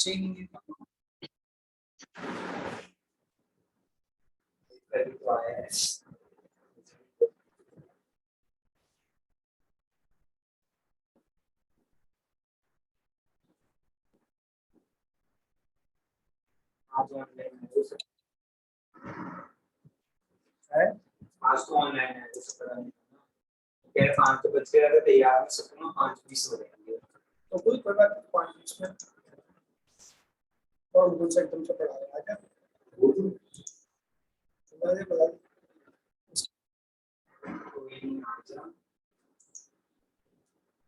Change आज तो online है पता नहीं क्या 5 बज के अगर तैयार हो सकूँ 5:20 हो जाएंगे तो कोई बात नहीं 5:20 में और दूसरा एकदम से पढ़ा रहा है क्या तुम्हारे बता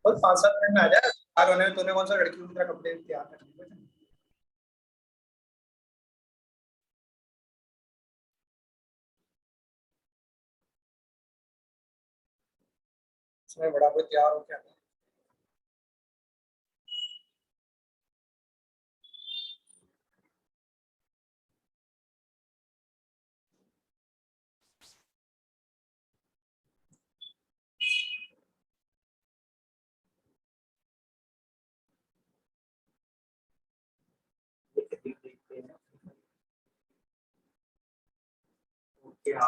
बस 5-7 मिनट में आ जाए यार होने तूने कौन सा लड़की की तरह कपड़े तैयार करने हैं इसमें बड़ा कोई तैयार हो क्या क्या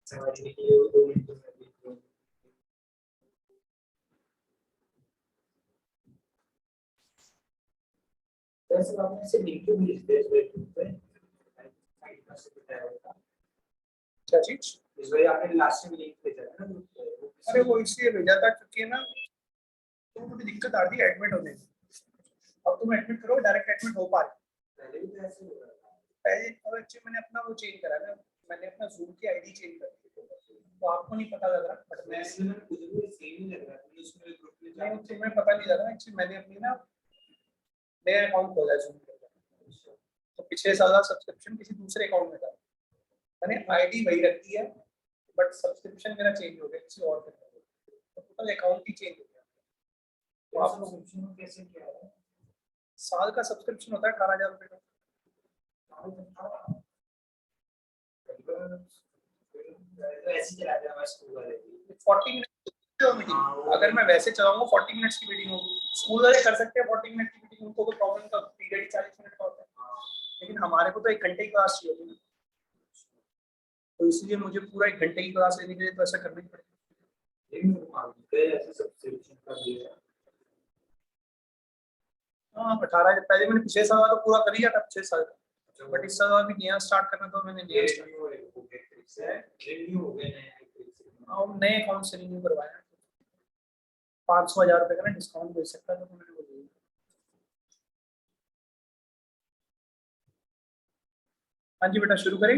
समझने के लिए 2 मिनट में वैसे आपने से लिंक भी भेजते हैं पे क्या चीज इस बार आपने लास्ट में लिंक भेजा है ना अरे वो इसलिए भेजा था क्योंकि ना तो मुझे दिक्कत आ रही है एडमिट होने में अब तुम एडमिट करो डायरेक्ट एडमिट हो पा रहे पहले भी ऐसे हो रहा था पहले और एक्चुअली मैंने अपना वो चेंज करा ना मैंने अपना Zoom की आईडी चेंज कर दी तो आपको नहीं पता लग रहा बट मैं इसमें खुद भी सेम ही लग रहा है उसमें ग्रुप में नहीं तुम्हें पता नहीं लग रहा एक्चुअली मैंने अपनी ना नया अकाउंट खोला है Zoom पे तो पिछले साल का सब्सक्रिप्शन किसी दूसरे अकाउंट में था मैंने आईडी वही रखी है बट सब्सक्रिप्शन मेरा चेंज हो गया किसी और पे तो टोटल अकाउंट ही चेंज हो गया तो आप सब्सक्रिप्शन कैसे किया है साल का सब्सक्रिप्शन होता है 18,000 रुपए का ऐसे चला जाए मैं स्कूल वाले 40 मिनट अगर मैं वैसे चलाऊंगा 40 मिनट्स की मीटिंग होगी स्कूल वाले कर सकते हैं 40 मिनट की मीटिंग उनको कोई प्रॉब्लम का पीरियड ही 40 मिनट का होता है लेकिन हमारे को तो 1 घंटे की क्लास चाहिए होती है तो इसलिए मुझे पूरा 1 घंटे की क्लास लेने के लिए तो ऐसा करना ही पड़ेगा ऐसे सब्सक्रिप्शन कर दिया हाँ 18 पहले मैंने पिछले साल तो पूरा कर लिया था पिछले साल बट इस साल अभी नया स्टार्ट करना तो मैंने नया नए अकाउंट से रिन्यू करवाया 500,000 रुपए का ना डिस्काउंट मिल सकता है तो मैंने वो लिया हाँ जी बेटा शुरू करें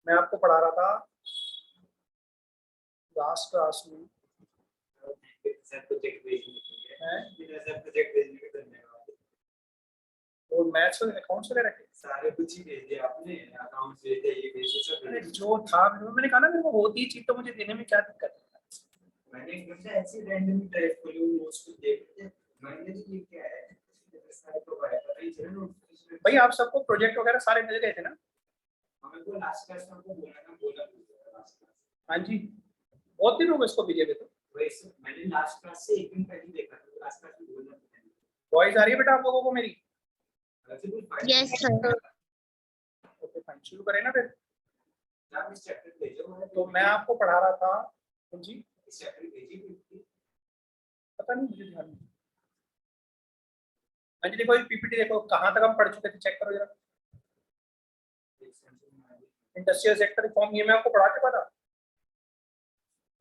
मैं आपको पढ़ा रहा था लास्ट क्लास में तो मैथ्स और अकाउंट्स वगैरह के सारे कुछ ही भेज दिए आपने अकाउंट्स भेज दिए ये भेज दिए सब जो था मैंने कहा ना मेरे को होती चीज तो मुझे देने में क्या दिक्कत है मैंने एकदम से ऐसे रैंडम टाइप को लो उसको देख के मैंने ये क्या है सारे प्रोवाइड कर रही है भाई आप सबको प्रोजेक्ट वगैरह सारे मिल गए थे ना हमें को लास्ट क्लास में आपको बोला हाँ जी बहुत दिन हो गए इसको भेजे हुए तो वैसे मैंने लास्ट क्लास से 1 दिन पहले देखा था लास्ट क्लास में बोलना वॉइस आ रही है बेटा आप लोगों को मेरी यस सर ओके फाइन शुरू करें ना फिर तो मैं आपको पढ़ा रहा था जी पता नहीं मुझे ध्यान नहीं हाँ जी देखो ये पीपीटी देखो कहाँ तक हम पढ़ चुके थे चेक करो जरा इंडस्ट्रियल सेक्टर रिफॉर्म ये मैं आपको पढ़ा के पता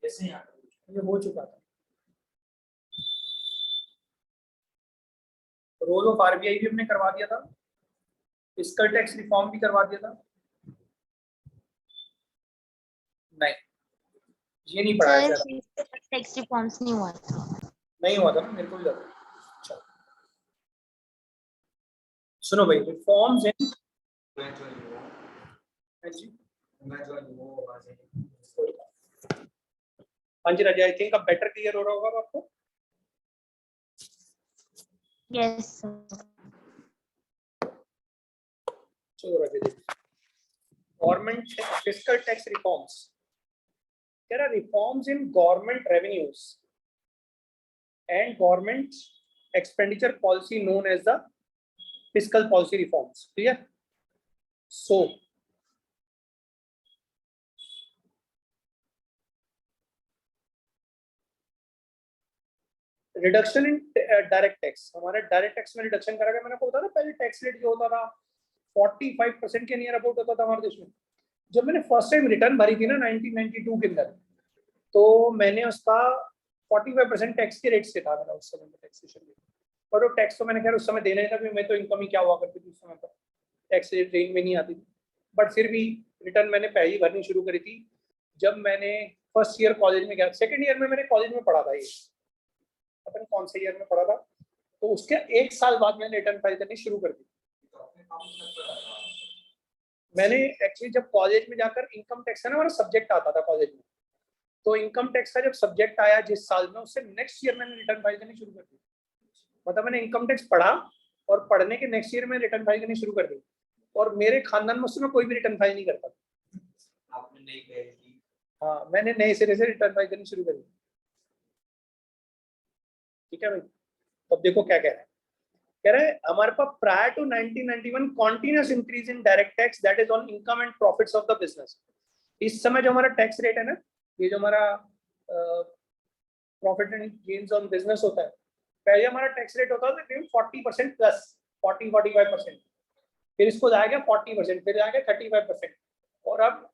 जैसे ये हो चुका था रोल ऑफ आरबीआई भी हमने करवा दिया था फिस्कल टैक्स रिफॉर्म भी करवा दिया था नहीं ये नहीं पढ़ाया टैक्स रिफॉर्म्स नहीं हुआ नहीं हुआ था ना मेरे को भी लगा अच्छा सुनो भाई रिफॉर्म्स इन हाँ जी राजा आई थिंक अब बेटर क्लियर हो रहा होगा आपको यस चलो Raja ji government fiscal tax reforms there are reforms in government revenues and government expenditure policy known as the fiscal policy reforms. Clear? So reduction in direct tax, हमारे direct tax में reduction करा गया। मैंने आपको बताया पहले टैक्स रेट जो होता था 45% के नियर अबाउट होता था हमारे देश में। जब मैंने फर्स्ट टाइम रिटर्न भरी थी ना 1992 के अंदर, तो मैंने उसका 45% टैक्स के रेट से था मेरा उस समय टैक्सेशन में। और वो टैक्स तो मैंने खैर उस समय देना ही था, क्योंकि मैं तो इनकम ही क्या हुआ करती थी उस समय पर, टैक्स रेट रेंज में नहीं आती थी। बट फिर भी रिटर्न मैंने पहली भरनी शुरू करी थी जब मैंने फर्स्ट ईयर कॉलेज में गया। सेकेंड ईयर में मैंने कॉलेज में पढ़ा था, ये पता नहीं कौन से ईयर में पढ़ा था, तो उसके 1 साल बाद मैंने रिटर्न फाइल करनी शुरू कर दी। मैंने एक्चुअली जब कॉलेज में जाकर इनकम टैक्स है ना हमारा सब्जेक्ट आता था कॉलेज में, तो इनकम टैक्स का जब सब्जेक्ट आया जिस साल में, उससे नेक्स्ट ईयर मैंने रिटर्न फाइल करनी शुरू कर दी। मतलब मैंने इनकम टैक्स पढ़ा और पढ़ने के नेक्स्ट ईयर में रिटर्न फाइल करनी शुरू कर दी। और मेरे खानदान में उस समय कोई भी रिटर्न फाइल नहीं करता। आपने नई फाइल की? हाँ, मैंने नए सिरे से रिटर्न फाइल करनी शुरू कर दी। ठीक है भाई, तो अब देखो क्या कह रहा है। कह रहे हैं हमारे पास prior to 1991 continuous increase in direct tax that is on income and profits of the business. इस समय जो हमारा टैक्स रेट है ना, ये जो हमारा profit and gains on business होता है, पहले हमारा टैक्स रेट होता था 40% प्लस 40-45%, फिर इसको जाया गया 40%, फिर जाया गया 35%, और अब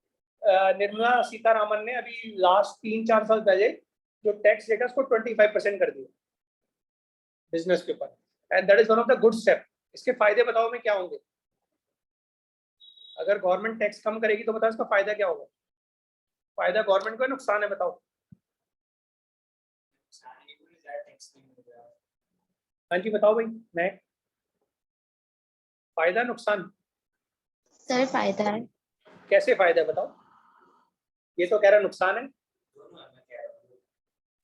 निर्मला सीतारामन ने अभी लास्ट 3-4 साल पहले जो टैक्स रेट है उसको 25% कर दिया बिजनेस के ऊपर, and that is one of the good step. इसके फायदे बताओ मैं क्या होंगे? अगर गवर्नमेंट टैक्स कम करेगी तो बताओ इसका फायदा क्या होगा? फायदा गवर्नमेंट को है, नुकसान है? बताओ। हाँ जी बताओ भाई। मैं फायदा नुकसान? सर फायदा है। कैसे फायदा है बताओ? ये तो कह रहा नुकसान है,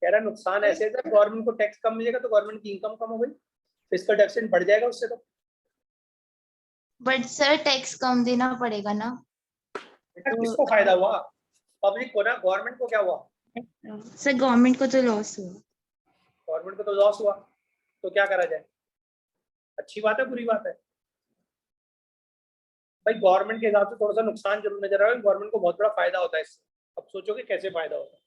कह रहा नुकसान ऐसे है जब गवर्नमेंट को टैक्स कम मिलेगा तो गवर्नमेंट की इनकम कम हो गई, फिस्कल डेफिसिट बढ़ जाएगा उससे। तो बट सर टैक्स कम देना पड़ेगा ना। बेटा किसको फायदा हुआ? पब्लिक को ना, गवर्नमेंट को क्या हुआ? सर गवर्नमेंट को तो लॉस हुआ। गवर्नमेंट को तो लॉस हुआ, तो क्या करा जाए? अच्छी बात है बुरी बात है? भाई गवर्नमेंट के हिसाब से थोड़ा सा नुकसान जरूर नजर आ रहा है, गवर्नमेंट को बहुत बड़ा फायदा होता है इससे। अब सोचो कि कैसे फायदा होता है।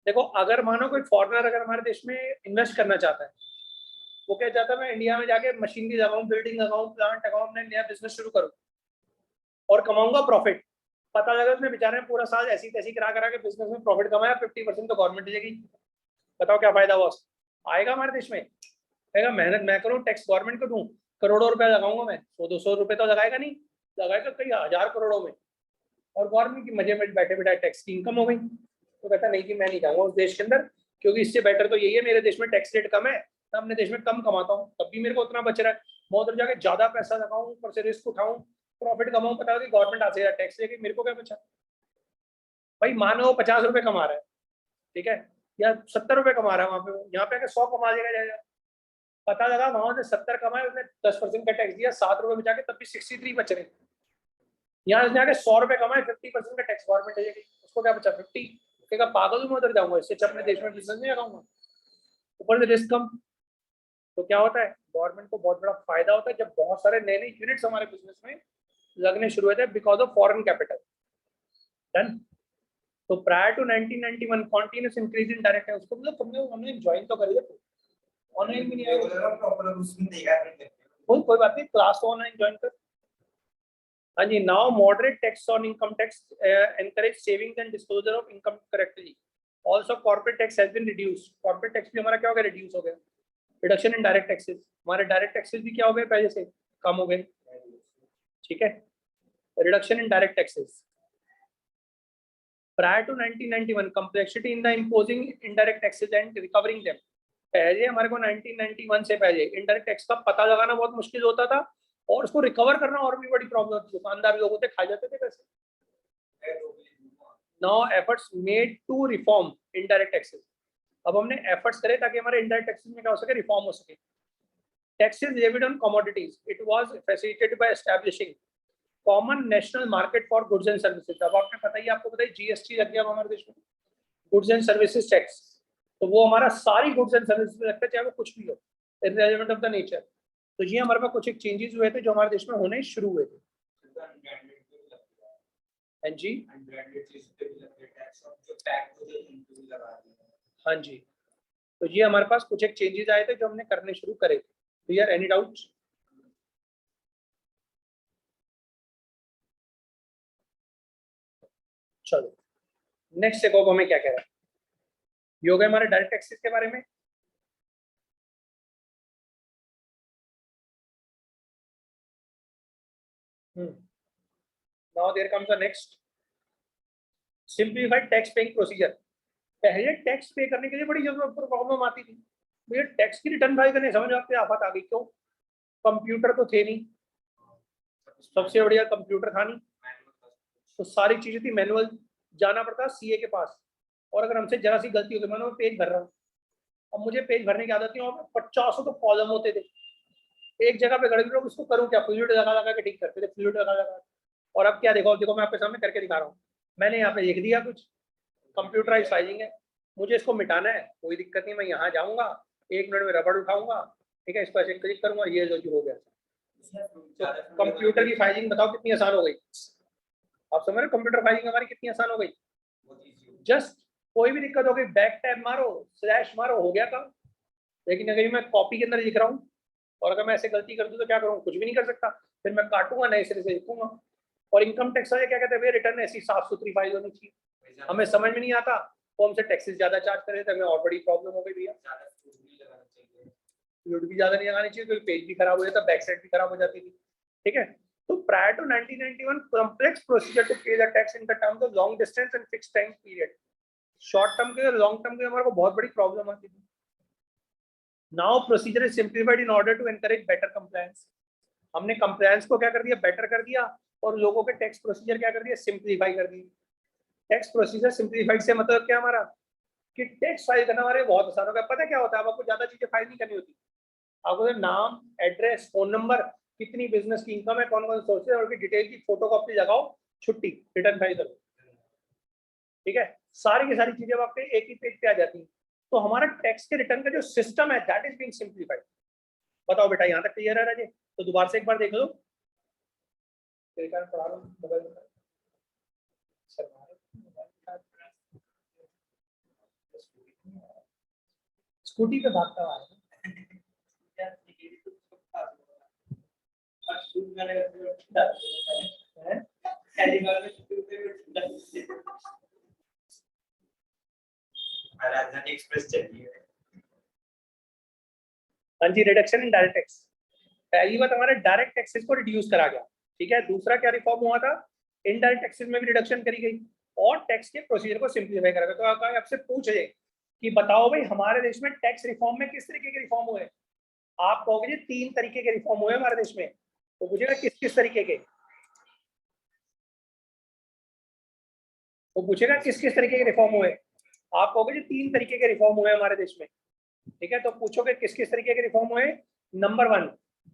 देखो अगर मानो कोई फॉरेनर अगर हमारे देश में इन्वेस्ट करना चाहता है, वो क्या चाहता है मैं इंडिया में जाके मशीनरी लगाऊं, बिल्डिंग लगाऊं, प्लांट लगाऊं, अपने नया बिजनेस शुरू करूं और कमाऊंगा प्रॉफिट। पता लगा उसने बेचारे ने पूरा साल ऐसी तैसी करा करा के बिजनेस में प्रॉफिट कमाया, 50% तो गवर्नमेंट देगी। बताओ क्या फायदा हुआ? आएगा हमारे देश में? कहेगा मेहनत मैं करूँ, टैक्स गवर्नमेंट को दूं, करोड़ों रुपया लगाऊंगा मैं, 100-200 रुपए तो लगाएगा नहीं, लगाएगा कई हजार करोड़ों में, और गवर्नमेंट की मजे में बैठे बैठे टैक्स की इनकम हो गई। तो कहता नहीं कि मैं नहीं जाऊंगा उस देश के अंदर, क्योंकि इससे बेटर तो यही है मेरे देश में टैक्स रेट कम है, मैं अपने देश में कम कमाता हूँ तब भी मेरे को उतना बच रहा है, मैं उधर जाके ज्यादा पैसा लगाऊं, ऊपर से रिस्क उठाऊं, प्रॉफिट कमाऊं, पता कि गवर्नमेंट आते हैं टैक्स लेके, मेरे को क्या बचा? भाई मानो वो 50 रुपए कमा रहा है, ठीक है, या 70 रुपए कमा रहा है, वहां पे यहाँ पे आके 100 कमा देगा जाएगा। पता लगा वहां से 70 कमाए, उसने 10% का टैक्स दिया, 7 रुपए बचा के तब भी 63 बच रहे। यहाँ से जाके 100 रुपए कमाए, 50% का टैक्स गवर्नमेंट देगी, उसको क्या बचा? 50। कहेगा पागल हूँ मैं उधर जाऊंगा, इससे अपने देश में बिजनेस नहीं लगाऊंगा, ऊपर से रिस्क कम। तो क्या होता है, गवर्नमेंट को बहुत बड़ा फायदा होता है जब बहुत सारे नए नए यूनिट्स हमारे बिजनेस में लगने शुरू हुए थे because of foreign capital. Done. तो prior to 1991 continuous increase in direct, उसको मतलब तुमने हमने ज्वाइन तो करी है, ऑनलाइन भी नहीं आया प्रॉपर उसमें देखा नहीं, कोई बात नहीं, क्लास तो ऑनलाइन ज्वाइन कर। हाँ जी, now moderate tax on income tax encourage savings and disclosure of income correctly. Also corporate tax has been reduced. Corporate tax भी हमारा क्या हो गया? रिड्यूस हो गया। रिडक्शन इन डायरेक्ट टैक्सेस, हमारे डायरेक्ट टैक्सेस भी क्या हो गए? पहले से कम हो गए। ठीक है, reduction in direct taxes. Prior to 1991, complexity in the imposing indirect taxes and recovering them. पहले हमारे को 1991 से पहले इनडायरेक्ट टैक्स का पता लगाना बहुत मुश्किल होता था और उसको रिकवर करना और भी बड़ी प्रॉब्लम थी। दुकानदार लोग होते खा जाते थे पैसे। Now efforts made to reform indirect taxes. अब हमने एफर्ट्स करे ताकि हमारे इनडायरेक्ट टैक्सेस में क्या हो सके? रिफॉर्म हो सके। Taxes levied on commodities. It was facilitated by establishing common national market for goods and services. अब आपने पता ही, आपको पता है जीएसटी लग गया हमारे देश में, गुड्स एंड सर्विसेज टैक्स। तो वो हमारा सारी गुड्स एंड सर्विसेज में लगता है, चाहे वो कुछ भी हो, इररिलेवेंट ऑफ द नेचर। तो ये हमारे पास कुछ एक चेंजेस हुए थे जो हमारे देश में होने शुरू हुए थे। हाँ जी, हाँ जी, तो ये हमारे पास कुछ एक चेंजेस आए थे जो हमने करने शुरू करे थे। क्लियर? Any doubt? चलो नेक्स्ट देखो हमें क्या कह रहा है। ये हो गए हमारे डायरेक्ट टैक्सेस के बारे में। Now there comes the next, simplified tax paying procedure. पहले टैक्स पे करने के लिए बड़ी जरूरत प्रॉब्लम आती थी, मुझे टैक्स की रिटर्न फाइल करने समझ आते आफत आ गई। क्यों? कंप्यूटर तो थे नहीं, सबसे बढ़िया कंप्यूटर था नहीं, तो सारी चीजें थी मैनुअल, जाना पड़ता सीए के पास। और अगर हमसे जरा सी गलती होती, मैंने पेज भर रहा हूँ, अब मुझे पेज भरने की आदत नहीं, और 50 तो कॉलम होते थे, एक जगह पे गड़बड़ हो, उसको करूँ क्या? फ्लूइड लगा लगा के ठीक करते थे, फ्लूइड लगा लगा। और अब क्या देखो, देखो मैं आपके सामने करके दिखा रहा हूँ, मैंने यहाँ पे लिख दिया कुछ, कंप्यूटराइज फाइलिंग है, मुझे इसको मिटाना है, कोई दिक्कत नहीं, मैं यहाँ जाऊँगा, 1 मिनट में रबड़ उठाऊंगा, ठीक है, इस पर क्लिक करूंगा, ये जो हो गया। तो कंप्यूटर की फाइलिंग बताओ कितनी आसान हो गई। आप समझ रहे हो कंप्यूटर फाइलिंग हमारी कितनी आसान हो गई। जस्ट कोई भी दिक्कत हो गई, बैक टैब मारो, स्लैश मारो, हो गया काम। लेकिन अगर मैं कॉपी के अंदर लिख रहा हूँ और अगर मैं ऐसे गलती कर दूँ तो क्या करूँ? कुछ भी नहीं कर सकता, फिर मैं काटूंगा, नए सिरे से लिखूंगा। और इनकम टैक्स वाले क्या कहते हैं, रिटर्न ऐसी साफ सुथरी फाइल होनी चाहिए, हमें समझ में नहीं आता तो हमसे टैक्सेस ज्यादा चार्ज करे थे, हमें और बड़ी प्रॉब्लम हो गई भैया। फ्लूइड भी ज्यादा नहीं लगानी चाहिए क्योंकि पेज भी खराब हो जाता, बैक साइड भी खराब हो जाती थी, ठीक है। तो prior to 1991 complex procedure to pay the tax in the terms of long distance and fixed time period. Short term के लॉन्ग टर्म के हमारे को बहुत बड़ी प्रॉब्लम आती थी। Now procedure is simplified in order to encourage better compliance. हमने compliance को क्या कर दिया? बेटर कर दिया, और लोगों के टैक्स प्रोसीजर क्या कर दिया? सिंप्लीफाई कर दिए। टैक्स प्रोसीजर सिंप्लीफाइड से मतलब क्या हमारा कि टैक्स फाइल करना हमारे बहुत आसान हो गया। पता क्या होता है, आपको ज्यादा चीजें फाइल नहीं करनी होती, आपको नाम, एड्रेस, फोन नंबर, कितनी बिजनेस की इनकम है, कौन कौन सोर्सेज, और की डिटेल की फोटोकॉपी लगाओ, छुट्टी, रिटर्न फाइल करो, ठीक है। सारी की सारी चीजें आपके एक ही पेज पे आ जाती हैं। तो हमारा टैक्स के रिटर्न का जो सिस्टम है दैट इज बीइंग सिंप्लीफाइड। बताओ बेटा, यहाँ तक क्लियर है राजे? तो दोबारा से एक बार देख लो, पढ़ा लो मोबाइल में। स्कूटी पे भागता हुआ राजधानी एक्सप्रेस चली है। हाँ जी, रिडक्शन इन डायरेक्ट टैक्स। पहली बात हमारे डायरेक्ट टैक्सेस को रिड्यूस करा गया, ठीक है। दूसरा क्या रिफॉर्म हुआ था? इनडायरेक्ट टैक्सेस में भी रिडक्शन करी गई और टैक्स के प्रोसीजर को सिंप्लीफाई करा गया। तो अगर आपसे पूछे कि बताओ भाई हमारे देश में टैक्स रिफॉर्म में किस तरीके के रिफॉर्म हुए, आप कहोगे जी 3 तरीके के रिफॉर्म हुए हमारे देश में। तो पूछेगा किस किस तरीके के, तो पूछेगा किस किस तरीके के रिफॉर्म हुए, आप कहोगे जी 3 तरीके के रिफॉर्म हुए हमारे देश में, ठीक है। तो पूछोगे किस किस तरीके के रिफॉर्म हुए। नंबर 1,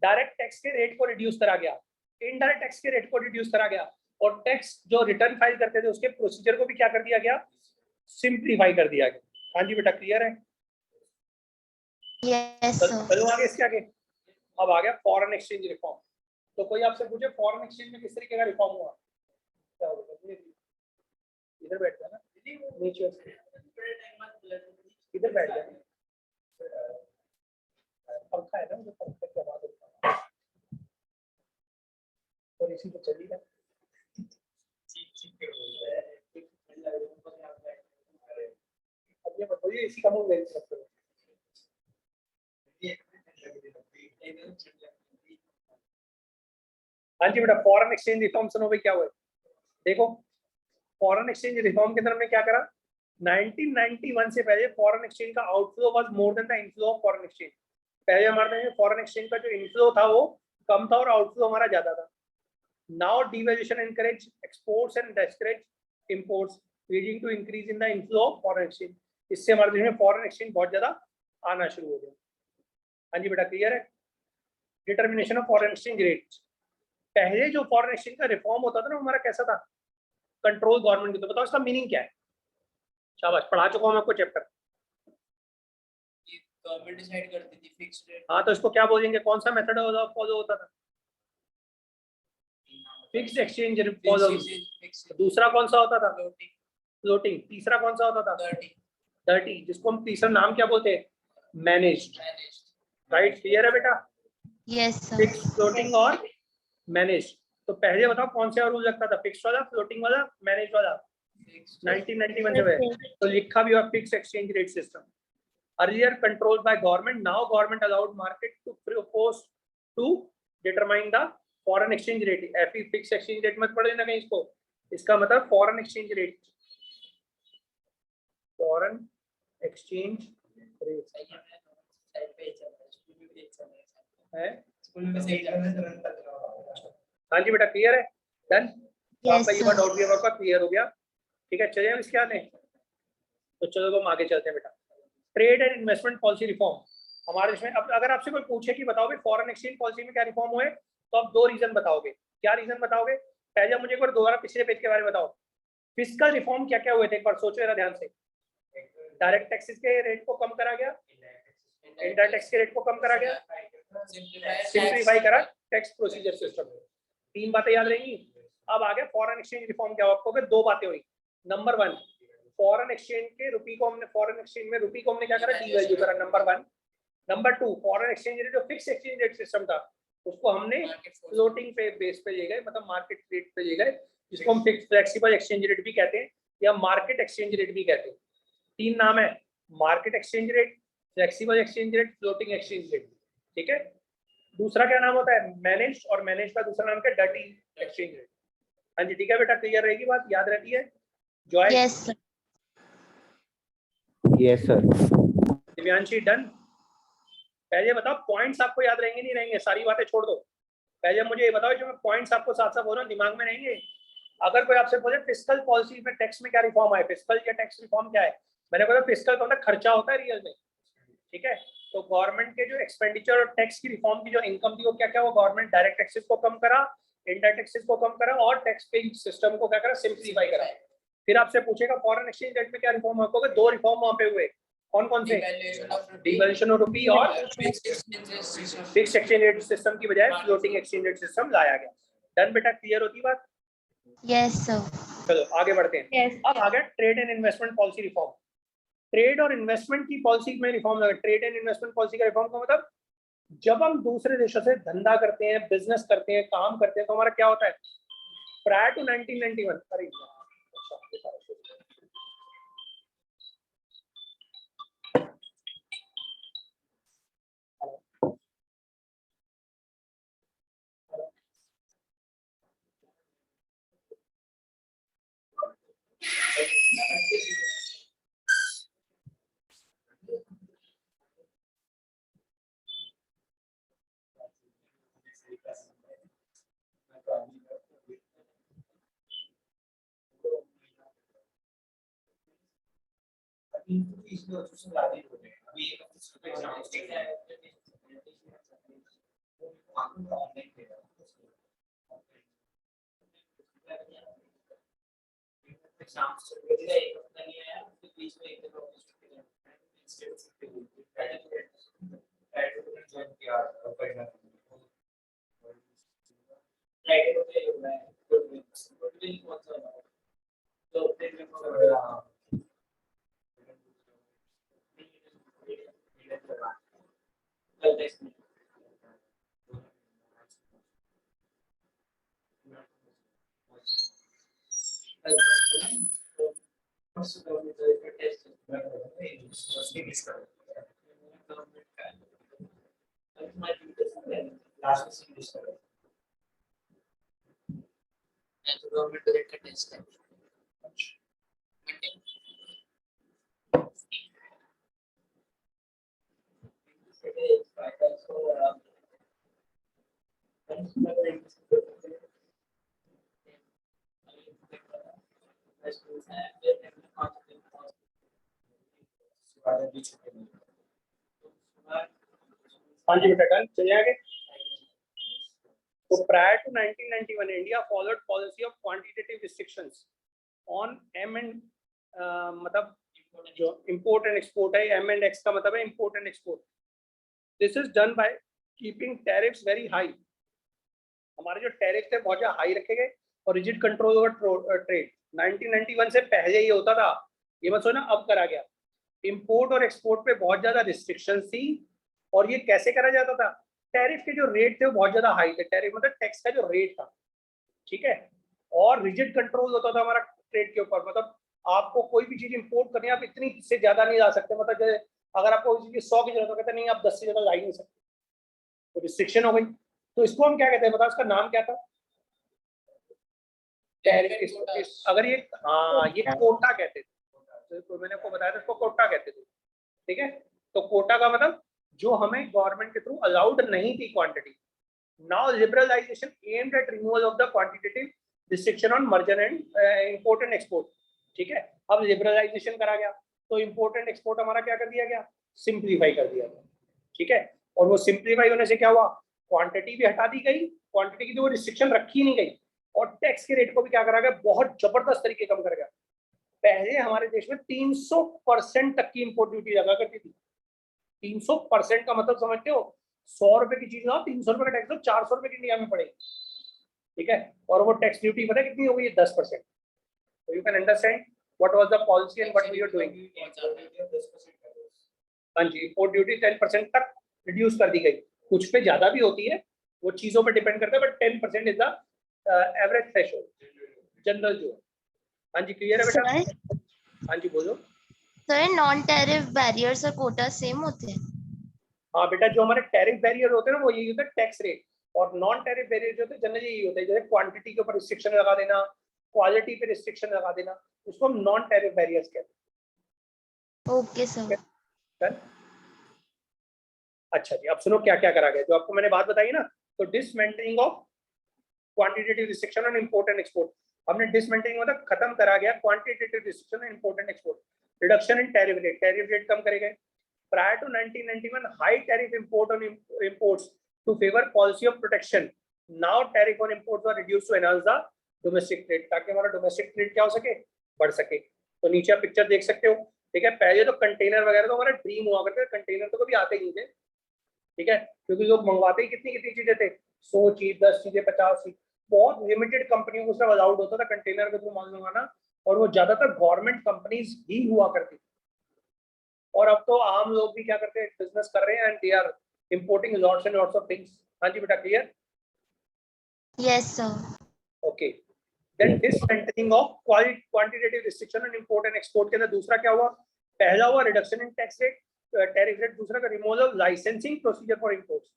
डायरेक्ट टैक्स के रेट को रिड्यूस करा गया, इनडायरेक्ट टैक्स के रेट को रिड्यूस करा गया, और टैक्स जो रिटर्न फाइल करते थे उसके प्रोसीजर को भी क्या कर दिया गया? सिंप्लीफाई कर दिया गया। हाँ जी बेटा, क्लियर है? Yes, चलो आगे, sir. इसके आगे अब आ गया फॉरेन एक्सचेंज रिफॉर्म। तो कोई आपसे पूछे फॉरेन एक्सचेंज में किस तरीके का रिफॉर्म हुआ, क्या होगा? इधर बैठ जाना, नीचे इधर बैठ जाना, पंखा है ना, मुझे पंखे की आवाज होता है और इसी पे चली है। अब ये बताइए इसी का मुंह ले सकते हो। हाँ जी बेटा, फॉरेन एक्सचेंज रिफॉर्म सुनो भाई क्या हुआ। देखो फॉरेन एक्सचेंज रिफॉर्म के अंदर हमने क्या करा, 1991 से पहले फॉरेन एक्सचेंज का outflow was more than the inflow of foreign exchange. पहले हमारे देश में फॉरेन एक्सचेंज का जो इनफ्लो था वो कम था और आउटफ्लो हमारा ज्यादा था। Now devaluation encourage exports and discourage imports, leading to increase in the inflow of foreign exchange. इससे हमारे देश में फॉरेन एक्सचेंज बहुत ज्यादा आना शुरू हो गया। हाँ जी बेटा, क्लियर है? Determination of foreign exchange rate. पहले जो फॉरेन एक्सचेंज का रिफॉर्म होता था ना हमारा कैसा था? कंट्रोल गवर्नमेंट की। तो बताओ इसका मीनिंग क्या है? शाबाश, पढ़ा चुका हूं मैं आपको चैप्टर। गवर्नमेंट डिसाइड करती थी फिक्स्ड रेट। हाँ तो इसको क्या बोलेंगे, कौन सा मेथड फॉलो होता था? Fixed exchange rate follow. दूसरा कौन सा होता था? फ्लोटिंग। तीसरा कौन सा होता था? डर्टी, जिसको हम तीसरा नाम क्या बोलते हैं? मैनेज्ड। राइट, क्लियर है बेटा? Yes, sir. फिक्स, फ्लोटिंग और मैनेज। तो पहले बताओ कौन सा रूल लगता था, फिक्स वाला, फ्लोटिंग वाला, मैनेज वाला? 1991 से हुए। तो लिखा भी हुआ fix exchange rate system. Earlier controlled by government, now government allowed market to propose to determine the foreign exchange rate. FE fix exchange rate मत पढ़ लेना कहीं इसको, इसका मतलब foreign exchange rate, foreign exchange rate है। स्कूल में सही चल रहा है। हाँ जी बेटा, क्लियर है? डन। तो Yes, आपका ये sir. बात डाउट भी आपका क्लियर हो गया। ठीक है, चलिए हम इसके आने, तो चलो तो हम आगे चलते हैं बेटा। Trade and investment policy reform हमारे देश में। अब अगर आपसे कोई पूछे कि बताओ भाई फॉरेन एक्सचेंज पॉलिसी में क्या रिफॉर्म हुए, तो आप दो रीजन बताओगे। क्या रीजन बताओगे? पहले मुझे एक बार दोबारा पिछले पेज के बारे में बताओ। फिस्कल रिफॉर्म क्या क्या हुए थे, एक बार सोचो जरा ध्यान से। डायरेक्ट टैक्सेस के रेट को कम करा गया, इनडायरेक्ट टैक्स के रेट को कम करा गया, सिंप्लीफाई करा टैक्स प्रोसीजर सिस्टम। तीन बातें याद रहेंगी। अब आगे फॉरेन एक्सचेंज रिफॉर्म क्या हुआ? दो बातें हुई। नंबर वन, फॉरेन एक्सचेंज के रुपी को हमने, फॉरेन एक्सचेंज में रुपी को हमने क्या करा? डीवैल्यू करा, number one. Number two, foreign exchange rate जो फिक्स एक्सचेंज रेट सिस्टम था उसको हमने फ्लोटिंग पे बेस पे ले गए, मतलब मार्केट रेट पे ले गए, जिसको हम फिक्स फ्लेक्सिबल एक्सचेंज रेट भी कहते हैं या मार्केट एक्सचेंज रेट भी कहते हैं। तीन नाम है, market exchange rate, flexible exchange rate, floating exchange rate. ठीक है। दूसरा क्या नाम होता है? मैनेज, और मैनेज का दूसरा नाम क्या? Dirty exchange rate. हाँ जी, ठीक है बेटा, क्लियर रहेगी बात, याद रहती है? Joy? Yes, sir. Yes sir. Divyanshi done? पहले बताओ पॉइंट्स आपको याद रहेंगे नहीं रहेंगे, सारी बातें छोड़ दो। पहले मुझे ये बताओ, जो मैं पॉइंट्स आपको साथ साथ बोल रहा हूँ दिमाग में रहेंगे। अगर कोई आपसे बोले फिस्कल पॉलिसी में टैक्स में क्या रिफॉर्म आए, फिस्कल या टैक्स रिफॉर्म क्या है? मैंने बोला फिस्कल का मतलब खर्चा होता है रियल में। ठीक है, तो गवर्नमेंट के जो एक्सपेंडिचर और टैक्स की रिफॉर्म की जो इनकम थी वो क्या क्या, वो गवर्नमेंट डायरेक्ट टैक्सेस को कम करा, इनडायरेक्ट टैक्सेस को कम करा, और टैक्स पेइंग सिस्टम को क्या करा? सिंप्लीफाई करा। फिर आपसे पूछेगा फॉरेन एक्सचेंज रेट में क्या रिफॉर्म हुआ? दो रिफॉर्म वहां पे हुए। कौन कौन से? डिवैल्यूएशन ऑफ रुपी और फिक्स एक्सचेंज रेट सिस्टम की बजाय फ्लोटिंग एक्सचेंज रेट सिस्टम लाया गया। डन बेटा, क्लियर होती बात? Yes, sir. चलो आगे बढ़ते हैं। Yes. अब आ गया trade and investment policy reform. Trade और इन्वेस्टमेंट की पॉलिसी में रिफॉर्म लगा। ट्रेड एंड इन्वेस्टमेंट पॉलिसी का रिफॉर्म का मतलब, जब हम दूसरे देशों से धंधा करते हैं, बिजनेस करते हैं, काम करते हैं, तो हमारा क्या होता है? प्रायर टू 1991, अरे हाँ जी बेटा, डन। चलिए आगे। तो prior to 1991 India followed policy of quantitative restrictions on M and, मतलब जो इम्पोर्ट एंड एक्सपोर्ट है, एम एंड एक्स का मतलब है import and export. This is done by keeping tariffs very high. हमारे जो टैरिफ थे बहुत ज्यादा हाई रखे गए और रिजिड कंट्रोल ओवर ट्रेड। 1991 से पहले ये होता था, ये मत सोचना अब करा गया। इंपोर्ट और एक्सपोर्ट पे बहुत ज्यादा रिस्ट्रिक्शन थी और ये कैसे करा जाता था, टैरिफ के जो रेट थे वो बहुत ज्यादा हाई थे। टैरिफ मतलब टैक्स का जो रेट था, ठीक है, और रिजिड कंट्रोल होता था हमारा ट्रेड के ऊपर। मतलब आपको कोई भी चीज इंपोर्ट करनी है, आप इतनी से ज्यादा नहीं ला सकते। मतलब जैसे अगर आपको किसी चीज 100 की जरूरत हो, कहते नहीं आप 10 से ज्यादा ला ही नहीं सकते, तो रिस्ट्रिक्शन हो गई। तो इसको हम क्या कहते हैं, बताओ इसका नाम क्या था? टैरिफ। अगर ये, हाँ, ये कोटा कहते थे, तो मैंने आपको बताया था इसको कोटा कहते थे, ठीक है। तो कोटा का मतलब जो हमें गवर्नमेंट के थ्रू अलाउड नहीं थी quantity. Now liberalization aimed at removal of the quantitative restriction on merger and import and export, ठीक है। अब लिबरलाइजेशन करा गया तो इंपोर्ट एंड एक्सपोर्ट हमारा क्या कर दिया गया, सिंप्लीफाई कर दिया गया, ठीक है। और वो सिंप्लीफाई होने से क्या हुआ, क्वांटिटी भी हटा दी गई, क्वांटिटी की जो रिस्ट्रिक्शन रखी नहीं गई, और टैक्स के रेट को भी क्या करा गया, बहुत जबरदस्त तरीके कम कर गया। पहले हमारे देश में 300% तक की इंपोर्ट ड्यूटी लगा करती थी। 300% का मतलब समझते हो, 100 रुपए की चीज ना 300 रुपए का टैक्स दो, 400 रुपए की इंडिया में पड़ेगी, ठीक है। और वो टैक्स ड्यूटी पता है कितनी हो गई, 10%। तो you can understand what was the policy and what we are doing. हाँ जी, इंपोर्ट ड्यूटी 10% तक रिड्यूस कर दी गई। कुछ पे ज्यादा भी होती है, वो चीजों पे डिपेंड करता है, but 10% is the average threshold general जो। हाँ जी, क्लियर है बेटा? सर, हाँ जी बोलो। सर नॉन टैरिफ बैरियर्स और कोटा सेम होते हैं? हाँ बेटा, जो हमारे टैरिफ बैरियर होते हैं ना वो यही होता है, टैक्स रेट। और नॉन टैरिफ बैरियर जो होते हैं जनरली यही होता है, जैसे क्वांटिटी के ऊपर रिस्ट्रिक्शन लगा देना, क्वालिटी पे रिस्ट्रिक्शन लगा देना, उसको हम नॉन टैरिफ बैरियर्स कहते हैं। Okay sir. डन। अच्छा जी, अब सुनो क्या क्या करा गया, जो आपको मैंने बात बताई ना। तो dismantling of quantitative restriction on import and export, हमने डिसमेंटलिंग मतलब खत्म करा गया quantitative restriction on import and export. Reduction in tariff rate कम करे गए। Prior to 1991, high tariff import on imports to favor policy of protection. Now tariff on imports were reduced to enhance the domestic trade, ताकि हमारा domestic trade क्या हो सके, बढ़ सके। तो नीचे आप पिक्चर देख सकते हो, ठीक है। पहले तो कंटेनर वगैरह तो हमारा ड्रीम हुआ करते थे, कंटेनर तो कभी आते ही नहीं थे, ठीक है, क्योंकि लोग मंगवाते ही कितनी कितनी चीजें थे, 100 चीज, 10 चीजें, 50 चीज। बहुत लिमिटेड कंपनियों को सिर्फ अलाउड होता था कंटेनर के थ्रू माल मंगाना, और वो ज्यादातर गवर्नमेंट कंपनीज ही हुआ करती थी। और अब तो आम लोग भी क्या करते हैं, बिजनेस कर रहे हैं, and they are importing lots and lots of things. हाँ जी बेटा, clear? Yes sir. Okay. Then dismantling of quantitative restriction on import and export के अंदर दूसरा क्या हुआ, पहला हुआ reduction in tax rate, tariff rate. दूसरा का removal of licensing procedure for imports.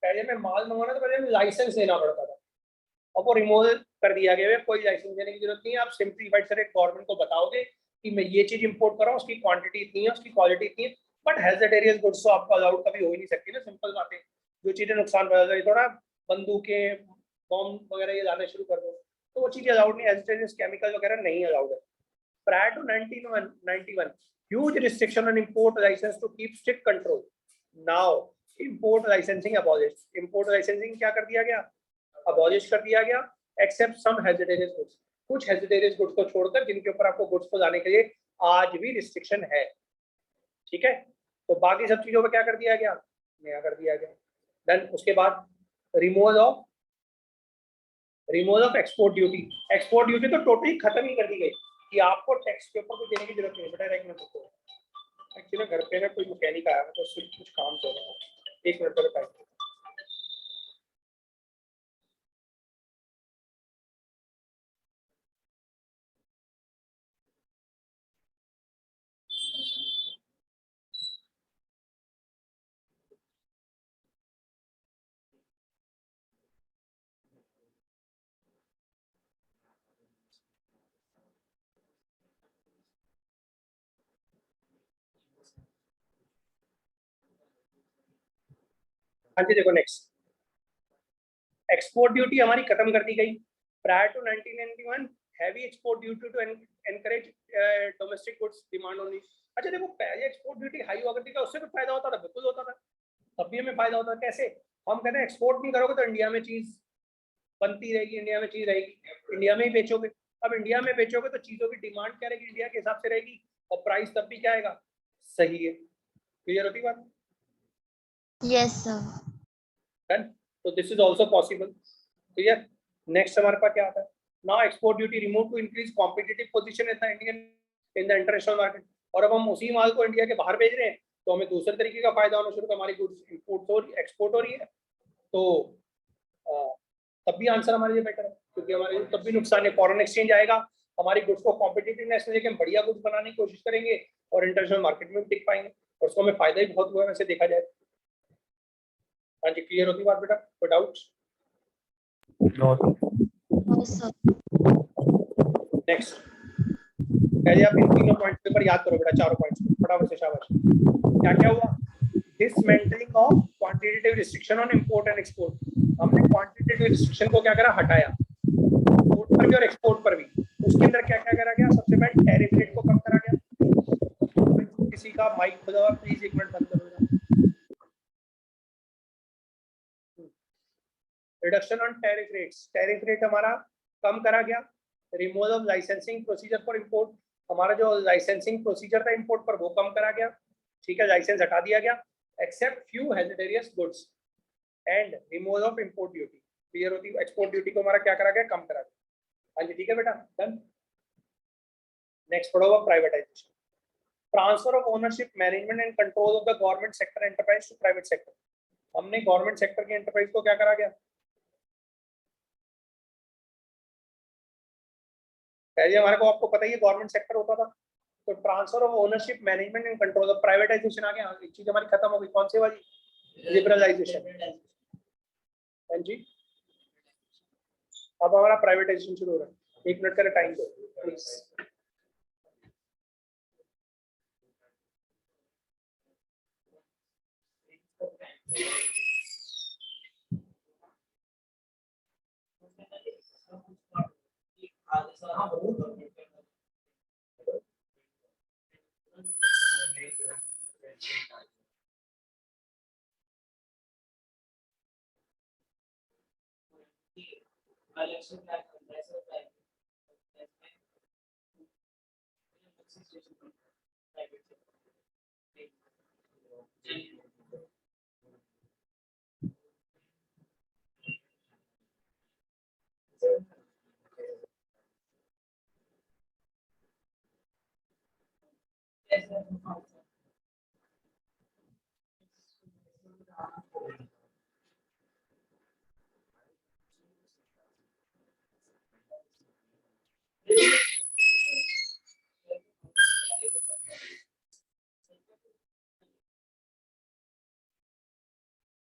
पहले में माल मंगवाना तो पहले में लाइसेंस लेना पड़ता था, अब वो रिमूवल कर दिया गया है, कोई लाइसेंस देने की जरूरत नहीं है। आप सिंपलीफाइड से गवर्नमेंट को बताओगे कि मैं ये चीज इंपोर्ट कर रहा हूँ, उसकी क्वांटिटी इतनी है, उसकी क्वालिटी इतनी है, बट हैजर्डेरियस गुड्स तो आपको अलाउड कभी हो ही नहीं सकती ना, सिंपल बात है। जो चीजें नुकसान पहुंचा रही, थोड़ा बंदूकें, बॉम्ब वगैरह ये लाना शुरू कर दो, तो वो चीजें अलाउड नहीं, हैजर्डेरियस केमिकल वगैरह नहीं अलाउड है। Prior to 1991, huge restriction on import license to keep strict control. Now import licensing abolished. Import licensing क्या कर दिया गया, abolish कर दिया गया, except some hazardous goods. कुछ hazardous goods को छोड़कर जिनके ऊपर आपको goods को लाने के लिए आज भी restriction है, ठीक है। तो बाकी सब चीजों पर क्या कर दिया गया, नया कर दिया गया। देन उसके बाद removal of export duty. Export duty तो टोटली खत्म ही कर दी गई कि आपको टैक्स के ऊपर कोई देने की जरूरत नहीं। बेटा एक मिनट रुको, एक्चुअली घर पे ना कोई मैकेनिक आया है तो उससे कुछ काम चल रहा है, एक मिनट पहले। हाँ जी देखो, नेक्स्ट एक्सपोर्ट ड्यूटी हमारी खत्म कर दी गई। Prior to 1991 heavy export duty to encourage domestic goods demand only. अच्छा देखो, पहले एक्सपोर्ट ड्यूटी हाई हुआ करती थी, उससे तो फायदा होता था, बिल्कुल होता था, तब भी हमें फायदा होता था। कैसे, हम कहते हैं एक्सपोर्ट नहीं करोगे तो इंडिया में चीज बनती रहेगी, इंडिया में चीज रहेगी, इंडिया में ही बेचोगे। अब इंडिया में बेचोगे तो चीजों की डिमांड क्या रहेगी, इंडिया के हिसाब से रहेगी। और प्राइस तब भी क्या आएगा, सही है। क्लियर होती बात? Yes, sir. डन। तो this is also possible. Clear. Next हमारे पास क्या आता है, now export duty remove to increase competitive position in the Indian in the international market. और अब हम उसी माल को इंडिया के बाहर भेज रहे हैं तो हमें दूसरे तरीके का फायदा होना शुरू होगा, हमारी गुड्स इंपोर्ट और एक्सपोर्ट हो रही है, तो तब भी आंसर हमारे लिए बेटर है, क्योंकि हमारे लिए तब भी नुकसान है। फॉरेन एक्सचेंज आएगा, हमारी गुड्स को कॉम्पिटिटिवनेस में लेके हम बढ़िया गुड्स बनाने की कोशिश करेंगे और इंटरनेशनल मार्केट में भी टिक पाएंगे, और उसको हमें फायदा ही बहुत हुआ है वैसे देखा जाए। हाँ जी, क्लियर होती बात बेटा? कोई डाउट? No, sir. नेक्स्ट, पहले आप इन तीनों पॉइंट्स पर याद करो बेटा, चारों पॉइंट्स फटाफट से, शाबाश। क्या क्या हुआ? Dismantling of quantitative restriction on import and export. हमने क्वांटिटेटिव रिस्ट्रिक्शन को क्या करा, हटाया, इंपोर्ट पर भी और एक्सपोर्ट पर भी। उसके अंदर क्या क्या करा गया? सबसे पहले टैरिफ रेट को कम करा गया। किसी का माइक खुला हुआ, प्लीज एक मिनट बंद करो। Reduction on tariff rates, tariff rate हमारा कम करा गया। Removal of licensing procedure for import, हमारा जो लाइसेंसिंग प्रोसीजर था इंपोर्ट पर वो कम करा गया, ठीक है, लाइसेंस हटा दिया गया। Except few hazardous goods and removal of import duty. Clear होती? एक्सपोर्ट ड्यूटी को हमारा क्या करा गया, कम करा गया। हाँ जी, ठीक है बेटा, डन। नेक्स्ट पढ़ो privatization, transfer of ownership, management and control of the government sector enterprise to private sector. हमने गवर्नमेंट सेक्टर के एंटरप्राइज को क्या करा गया? पहले हमारे को, आपको पता ही है, गवर्नमेंट सेक्टर होता था, तो transfer of ownership, management and control of privatisation आ गया। एक चीज हमारी खत्म हो गई, कौन सी वाली? लिबरलाइजेशन। हाँ जी, अब हमारा प्राइवेटाइजेशन शुरू हो रहा है। 1 मिनट का टाइम दो प्लीज।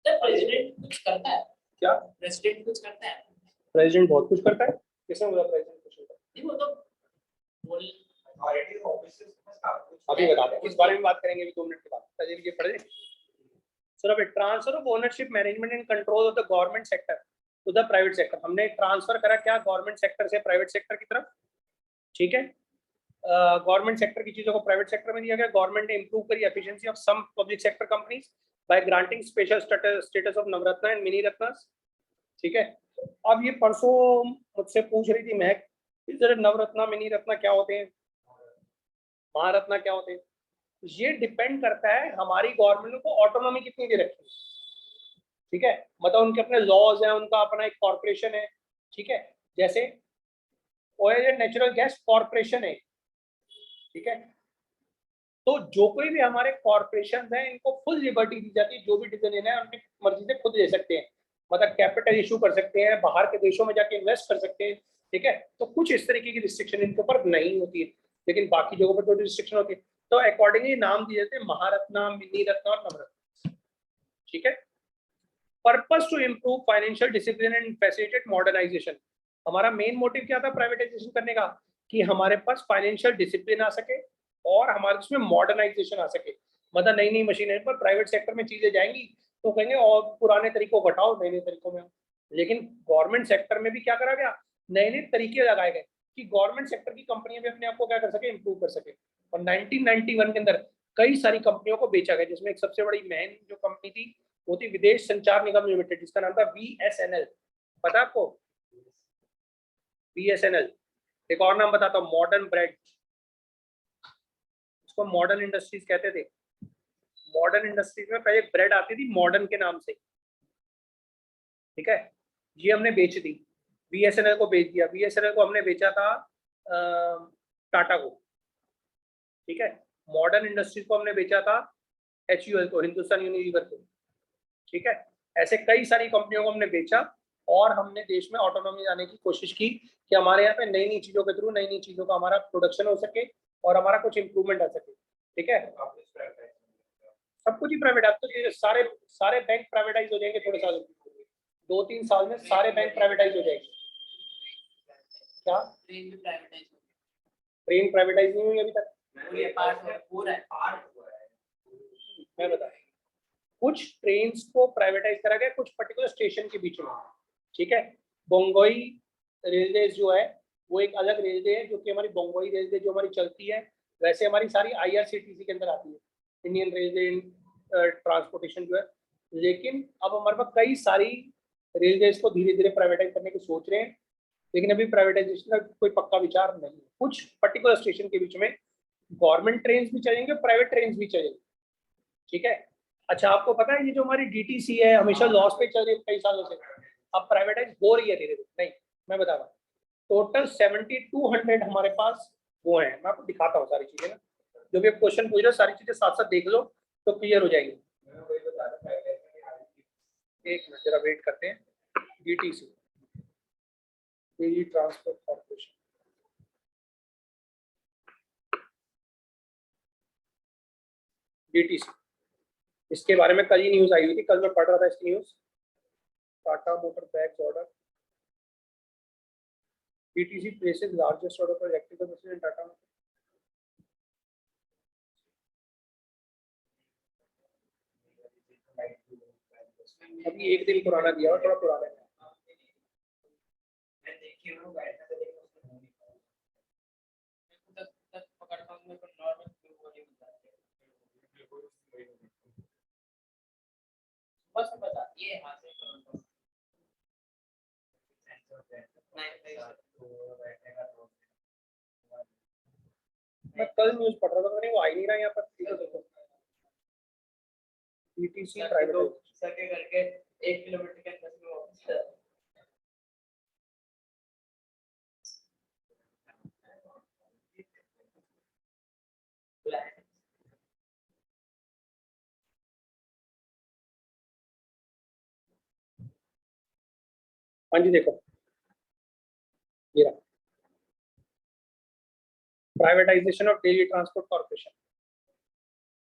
प्रेसिडेंट कुछ करता है क्या? प्रेसिडेंट कुछ करता है? प्रेसिडेंट बहुत कुछ करता है। किसने बोला प्रेसिडेंट कुछ करता है? नहीं, वो तो बोल अथॉरिटी ऑफिसेस में सब कुछ अभी बता दें, इस बारे में बात करेंगे अभी 2 मिनट के बाद। पहले ये पढ़ लें। सर, अब transfer of ownership, management and control of the government sector to the private sector. हमने ट्रांसफर करा क्या, गवर्नमेंट सेक्टर से प्राइवेट सेक्टर की तरफ, ठीक है। गवर्नमेंट सेक्टर की चीजों को प्राइवेट सेक्टर में दिया गया। गवर्नमेंट ने इंप्रूव करी efficiency of some public sector companies by granting special status of Navratna and mini Ratna, ठीक है। अब ये परसों मुझसे पूछ रही थी महक, इधर नवरत्न मिनी रत्न क्या होते हैं, महारत्न क्या होते हैं? ये डिपेंड करता है हमारी गवर्नमेंट को ऑटोनॉमी कितनी दे रखी है, ठीक है। मतलब उनके अपने लॉज हैं, उनका अपना एक कॉर्पोरेशन है, ठीक है। जैसे oil and natural gas corporation है, ठीक है। तो जो कोई भी हमारे कॉर्पोरेशन है, इनको फुल लिबर्टी दी जाती है, जो भी डिसीजन लेना है उनकी मर्जी से खुद ले सकते हैं। मतलब कैपिटल इशू कर सकते हैं, बाहर के देशों में जाके इन्वेस्ट कर सकते हैं, ठीक है। तो कुछ इस तरीके की रिस्ट्रिक्शन इनके ऊपर नहीं होती है, लेकिन बाकी जगहों पर तो रिस्ट्रिक्शन होती है। तो अकॉर्डिंगली नाम दिए जाते हैं महारत्ना, मिनी रत्न और नवरत्न, ठीक है। Purpose to improve financial discipline and facilitate modernization. हमारा मेन मोटिव क्या था प्राइवेटाइजेशन करने का, कि हमारे पास फाइनेंशियल डिसिप्लिन आ सके और हमारे उसमें मॉडर्नाइजेशन आ सके। मतलब नई नई मशीनरी पर प्राइवेट सेक्टर में चीजें जाएंगी तो कहेंगे और पुराने तरीकों को हटाओ, नए नए तरीकों में। लेकिन गवर्नमेंट सेक्टर में भी क्या करा गया, नए नए तरीके लगाए गए कि गवर्नमेंट सेक्टर की कंपनियां भी अपने आप को क्या कर सके, इंप्रूव कर सके। और 1991 के अंदर कई सारी कंपनियों को बेचा गया, जिसमें एक सबसे बड़ी मेन जो कंपनी थी वो थी विदेश संचार निगम लिमिटेड, जिसका नाम था BSNL। पता आपको BSNL? एक और नाम बताता हूँ, मॉडर्न ब्रेड, इसको मॉडर्न इंडस्ट्रीज कहते थे। मॉडर्न इंडस्ट्रीज में पहले ब्रेड आती थी मॉडर्न के नाम से, ठीक है, ये हमने बेच दी, बीएसएनएल को बेच दिया, बीएसएनएल को हमने बेचा था टाटा को, ठीक है, मॉडर्न इंडस्ट्रीज को हमने बेचा था एचयूएल को, हिंदुस्तान यूनिलीवर को, ठीक है। ऐसे कई सारी कंपनियों को हमने बेचा और हमने देश में ऑटोनॉमी लाने की कोशिश की कि हमारे यहाँ पे नई नई चीजों के थ्रू नई नई चीजों का हमारा प्रोडक्शन हो सके और हमारा कुछ इंप्रूवमेंट आ सके, ठीक है। सब कुछ ही प्राइवेट, अब तो ये सारे सारे बैंक प्राइवेटाइज हो जाएंगे थोड़े साल, 2-3 साल में सारे बैंक प्राइवेटाइज हो जाएंगे। क्या ट्रेन भी प्राइवेटाइज हो ट्रेन प्राइवेटाइज नहीं हुई अभी तक? गई, ये पार्ट हो रहा है। मैं बता, कुछ ट्रेन्स को प्राइवेटाइज करा गया कुछ पर्टिकुलर स्टेशन के बीच में, ठीक है। बोंगोई रेलवे जो है वो एक अलग रेलवे है, जो कि हमारी बोंगोई रेलवे जो हमारी चलती है, वैसे हमारी सारी आईआरसीटीसी के अंदर आती है, इंडियन रेलवे ट्रांसपोर्टेशन जो है। लेकिन अब हमारे पास कई सारी रेलवे को धीरे धीरे प्राइवेटाइज करने की सोच रहे हैं, लेकिन अभी प्राइवेटाइजेशन का कोई पक्का विचार नहीं है। कुछ पर्टिकुलर स्टेशन के बीच में गवर्नमेंट ट्रेन भी चलेंगे, प्राइवेट ट्रेन भी चलेंगे, ठीक है। अच्छा, आपको पता है ये जो हमारी डीटीसी है हमेशा लॉस पे चल रही है कई सालों से, अब प्राइवेटाइज हो रही है धीरे धीरे। नहीं, मैं बता रहा हूँ, टोटल 7200 हमारे पास वो है, मैं आपको दिखाता हूँ सारी चीजें ना, जो भी आप क्वेश्चन पूछ रहे हो सारी चीजें साथ साथ देख लो तो क्लियर हो जाएगी। एक मिनट जरा वेट करते हैं। DTC, Delhi transport corporation, DTC, इसके बारे में कल ही न्यूज आई हुई थी, कल मैं पढ़ रहा था इसकी news. Tata motor bags order, DTC places largest order for electrical buses in Tata. अभी एक दिन पुराना दिया हुआ, थोड़ा पुराना है। मैं देखी हूँ बैठने से लेकर उसको मुंह नहीं खाया। तक पकड़ता हूँ मैं, पर नॉर्मल वो नहीं मिलता है। बस बताती है हाथ से करो। मैं कल न्यूज पढ़ रहा था, मैंने वो आ ही नहीं रहा यहाँ पर, ठीक है। देखो डीटीसी प्राइवेट सके करके 1 किलोमीटर के अंदर में वापस आ। हाँ जी, देखो ये रहा, privatization of Delhi transport corporation.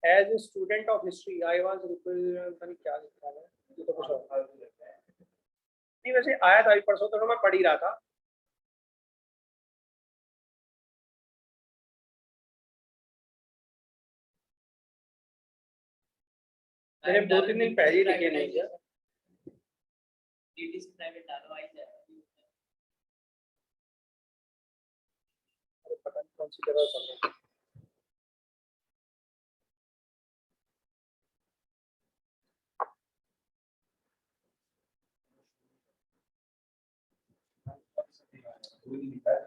As a student of history I was representing, क्या लिखा है ये तो कुछ और नहीं, वैसे आया था अभी परसों, तो मैं पढ़ ही रहा था। मैंने 2-3 दिन पहले ही लिखे नहीं किया। डीटीसी प्राइवेट डालो आई जाए। पता नहीं कौन सी जगह चल रहा है। कोई नहीं दिखा है,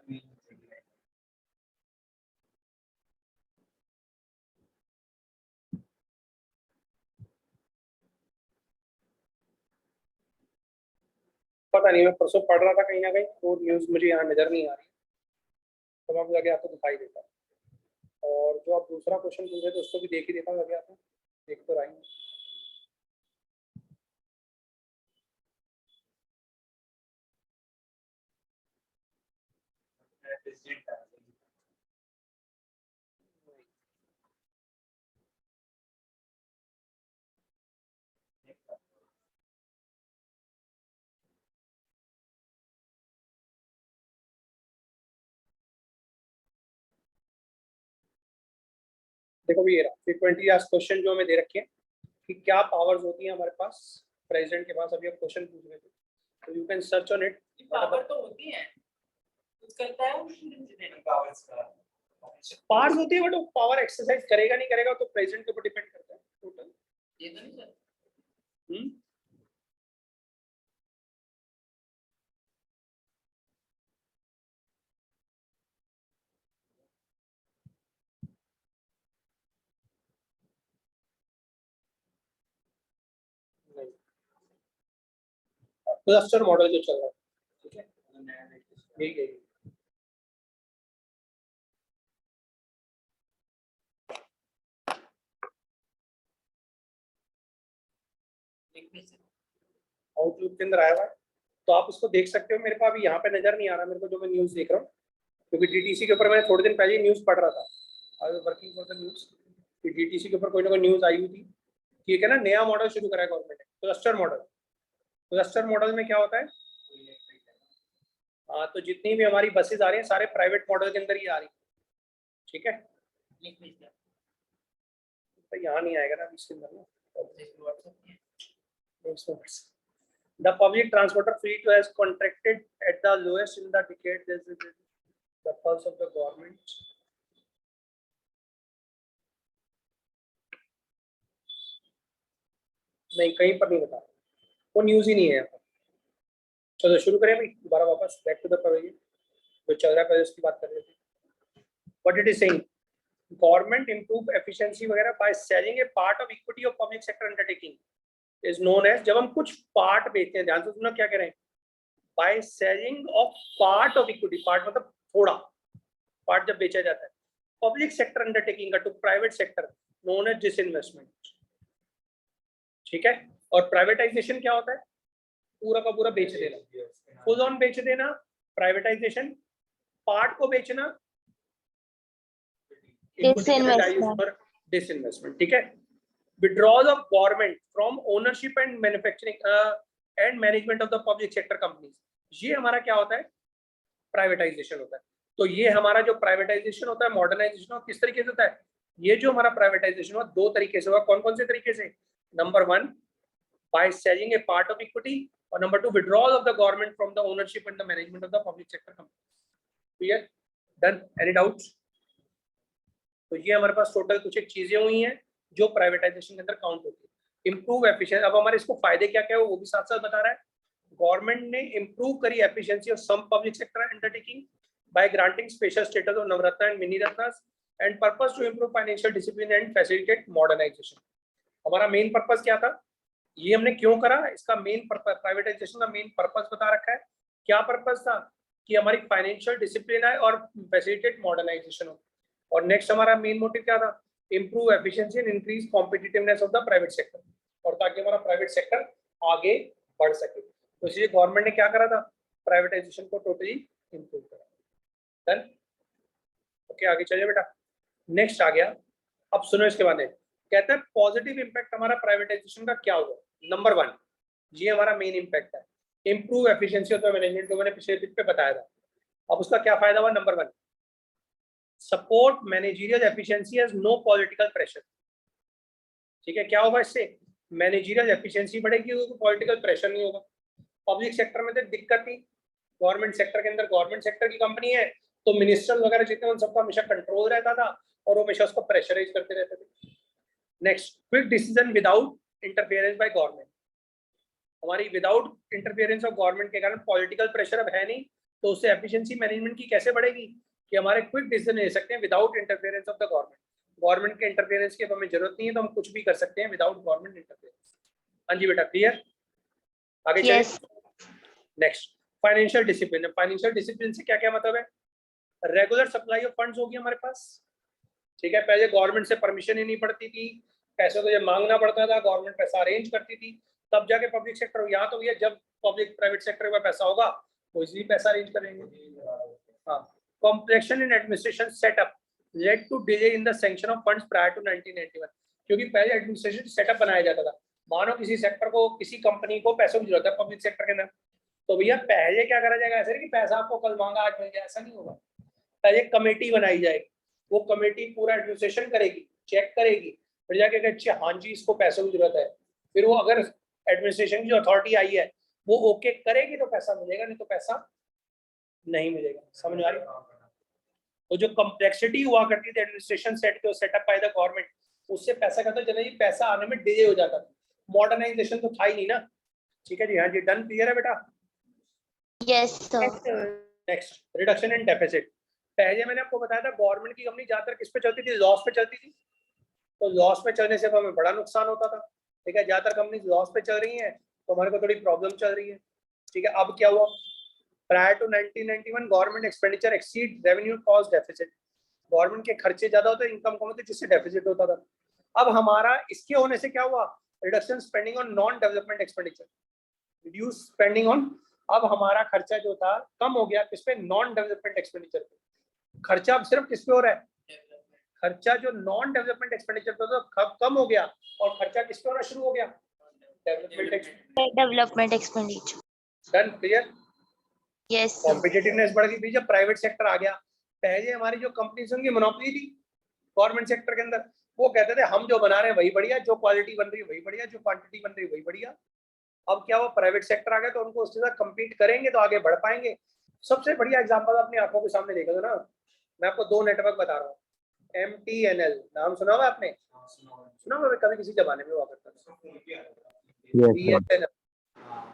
पता नहीं, मैं परसों पढ़ रहा था कहीं ना कहीं, वो न्यूज मुझे यहाँ नजर नहीं आ रही, तो मैं लगे आपको दिखाई देता। और जो आप दूसरा क्वेश्चन पूछ रहे थे उसको भी देख ही देता हूँ, लगे आपको देख तो रही हूँ। प्रेसिडेंट था। देखो भी ये रहा फ्रीक्वेंटली आस्क्ड क्वेश्चन जो हमें दे रखे हैं कि क्या पावर्स होती हैं हमारे पास, प्रेसिडेंट के पास। अभी आप क्वेश्चन पूछ रहे थे, तो you can search on it. Power तो होती है, कुछ करता है वो प्रेसिडेंट। पावर्स का पावर्स होती है, बट वो पावर एक्सरसाइज करेगा नहीं करेगा तो प्रेसिडेंट के ऊपर डिपेंड करता है टोटल। ये तो नहीं सर। हम्म, क्लस्टर मॉडल जो चल रहा है, ठीक है, यही यही आउटलुक के अंदर आया हुआ है, तो आप उसको देख सकते हो। मेरे को अभी यहाँ पे नजर नहीं आ रहा मेरे को जो मैं न्यूज़ देख रहा हूँ, क्योंकि डीटीसी के ऊपर मैंने थोड़े दिन पहले न्यूज़ पढ़ रहा था, I was working for the news कि डीटीसी के ऊपर कोई ना कोई न्यूज़ आई हुई थी कि एक है ना नया मॉडल शुरू करा है गवर्नमेंट ने, क्लस्टर मॉडल। क्लस्टर मॉडल में क्या होता है, हाँ, तो जितनी भी हमारी बसेज आ रही हैं सारे प्राइवेट मॉडल के अंदर ही आ रही है, ठीक है। तो यहाँ नहीं आएगा ना इसके अंदर ना, the public transporter fleet has contracted at the lowest in the decade. This is the pulse of the government. नहीं, कहीं पर नहीं बता, वो न्यूज़ ही नहीं है यहाँ पर। चलो शुरू करें भाई, दोबारा वापस बैक टू द पवेलियन जो चल रहा है, पहले उसकी बात कर रहे थे। What it is saying, government improve efficiency वगैरह by selling a part of equity of public sector undertaking is known as, जब हम कुछ पार्ट बेचते हैं, ध्यान से सुनना क्या कह रहे हैं, by selling of part of equity, part मतलब थोड़ा पार्ट जब बेचा जाता है पब्लिक सेक्टर अंडरटेकिंग का to private sector, known as disinvestment, ठीक है। और प्राइवेटाइजेशन क्या होता है, पूरा का पूरा बेच देना, फुल ऑन बेच देना, प्राइवेटाइजेशन, पार्ट को बेचना, डिसइन्वेस्टमेंट, ठीक है। Withdrawal of government from ownership and manufacturing and management of the public sector companies, ये हमारा क्या होता है, प्राइवेटाइजेशन होता है। तो ये हमारा जो प्राइवेटाइजेशन होता है, मॉडर्नाइजेशन किस तरीके से होता है, ये जो हमारा प्राइवेटाइजेशन हुआ दो तरीके से हुआ। कौन कौन से तरीके से, number 1 by selling a part of equity, और number 2 withdrawal of the government from the ownership and the management of the public sector company. Clear, done, any doubts? तो ये हमारे पास टोटल कुछ एक चीजें हुई हैं जो प्राइवेटाइजेशन के अंदर काउंट होती है। इंप्रूव एफिशिएंसी, अब हमारे इसको फायदे क्या क्या है वो भी साथ साथ बता रहा है। गवर्नमेंट ने इंप्रूव करी efficiency of some public sector undertaking by granting special status of Navratna and Mini Ratnas and purpose to improve financial discipline and facilitate modernization। हमारा मेन पर्पस क्या था, ये हमने क्यों करा, इसका मेन पर्पस, प्राइवेटाइजेशन का मेन पर्पस बता रखा है। क्या पर्पस था, कि हमारी फाइनेंशियल डिसिप्लिन आए और फैसिलिटेट मॉडर्नाइजेशन हो। और नेक्स्ट हमारा मेन मोटिव क्या था, improve efficiency and increase competitiveness of the private sector, और ताकि हमारा प्राइवेट सेक्टर आगे बढ़ सके। तो इसलिए गवर्नमेंट ने क्या करा था, प्राइवेटाइजेशन को टोटली इंप्रूव करा। डन, ओके, आगे चलिए बेटा, नेक्स्ट आ गया। अब सुनो इसके बाद कहते हैं पॉजिटिव इंपैक्ट हमारा प्राइवेटाइजेशन का क्या होगा। नंबर 1, ये हमारा मेन इंपैक्ट है, improve efficiency of the management, जो मैंने पिछले पिट पे बताया था। अब उसका क्या फायदा हुआ, number 1 support managerial efficiency as no political pressure, ठीक है। क्या होगा इससे, मैनेजरियल एफिशिएंसी बढ़ेगी क्योंकि पॉलिटिकल प्रेशर नहीं होगा। पब्लिक सेक्टर में तो दिक्कत थी, गवर्नमेंट सेक्टर के अंदर गवर्नमेंट सेक्टर की कंपनी है तो मिनिस्टर वगैरह जितने उन सबका हमेशा कंट्रोल रहता था और वो हमेशा उसको प्रेशराइज करते रहते थे। Next, quick decision without interference by government, हमारी विदाउट इंटरफेरेंस ऑफ गवर्नमेंट के कारण पॉलिटिकल प्रेशर अब है नहीं, तो उससे एफिशिएंसी मैनेजमेंट की कैसे बढ़ेगी, कि हमारे क्विक डिसीजन ले सकते हैं without interference of the government. Government के इंटरफेरेंस की अब हमें जरूरत नहीं है, तो हम कुछ भी कर सकते हैं विदाउट गवर्नमेंट इंटरफेरेंस। हाँ जी बेटा, क्लियर, आगे चलिए। Next, financial discipline. Financial discipline से क्या क्या मतलब है, रेगुलर सप्लाई ऑफ फंड्स होगी हमारे पास, ठीक है। पहले गवर्नमेंट से परमिशन ही नहीं पड़ती थी, पैसों को जब मांगना पड़ता था गवर्नमेंट पैसा अरेंज करती थी, तब जाके पब्लिक सेक्टर, यहाँ तो भैया जब पब्लिक प्राइवेट सेक्टर में पैसा होगा वो इजीली पैसा अरेंज करेंगे। हाँ, complexion in administration setup led to delay in the sanction of funds prior to 1991, क्योंकि पहले एडमिनिस्ट्रेशन सेटअप बनाया जाता था। मानो किसी सेक्टर को, किसी कंपनी को पैसों की जरूरत है पब्लिक सेक्टर के अंदर, तो भैया पहले क्या करा जाएगा, ऐसे नहीं कि पैसा आपको कल मांगा आज मिल जाए, ऐसा नहीं होगा। पहले कमेटी बनाई जाएगी, वो कमेटी पूरा एडमिनिस्ट्रेशन करेगी, चेक करेगी, फिर जाके अच्छा हाँ जी इसको पैसों की जरूरत है, फिर वो अगर एडमिनिस्ट्रेशन की अथॉरिटी आई है वो ओके करेगी तो पैसा मिलेगा, नहीं तो पैसा नहीं मिलेगा। समझ आ रही? तो जो कॉम्प्लेक्सिटी हुआ करती थी administration setup by the government, उससे पैसा कहता चला जी पैसा आने में डिले हो जाता था, मॉडर्नाइजेशन तो था ही नहीं ना। ठीक है जी, हाँ जी, डन, क्लियर है बेटा? Yes sir. Next, reduction in deficit. पहले मैंने आपको बताया था गवर्नमेंट की कंपनी ज्यादातर किस पे चलती थी, लॉस पे चलती थी, तो लॉस पे चलने से हमें बड़ा नुकसान होता था। ठीक है, ज्यादातर कंपनी लॉस पे चल रही हैं तो हमारे को थोड़ी प्रॉब्लम चल रही है। ठीक है, अब क्या हुआ, prior to 1991 government expenditure exceed revenue cost deficit, government के खर्चे ज्यादा होते, इनकम कम होती, जिससे डेफिसिट होता था। अब हमारा इसके होने से क्या हुआ, reduction spending on non development expenditure, reduce spending on, अब हमारा खर्चा जो था कम हो गया किस पे, नॉन डेवलपमेंट एक्सपेंडिचर पे। खर्चा अब सिर्फ किस पे हो रहा है, खर्चा जो नॉन डेवलपमेंट एक्सपेंडिचर पे तो कम हो गया, और खर्चा किस पे होना शुरू हो गया, development expenditure. Done, clear. Yes competitiveness बढ़ गई भाई जब प्राइवेट सेक्टर आ गया। पहले हमारी जो कंपनीज उनकी मोनोपोली थी गवर्नमेंट सेक्टर के अंदर, वो कहते थे हम जो बना रहे हैं वही बढ़िया, जो क्वालिटी बन रही है वही बढ़िया, जो क्वांटिटी बन रही है वही बढ़िया। अब क्या हुआ, प्राइवेट सेक्टर आ गया तो उनको उसके साथ कम्पीट करेंगे तो आगे बढ़ पाएंगे। सबसे बढ़िया एग्जांपल अपनी आंखों के सामने देखा था ना, मैं आपको 2 नेटवर्क बता रहा हूँ, MTNL नाम सुना हुआ आपने, सुना होगा कभी किसी जमाने में हुआ करता था, BSNL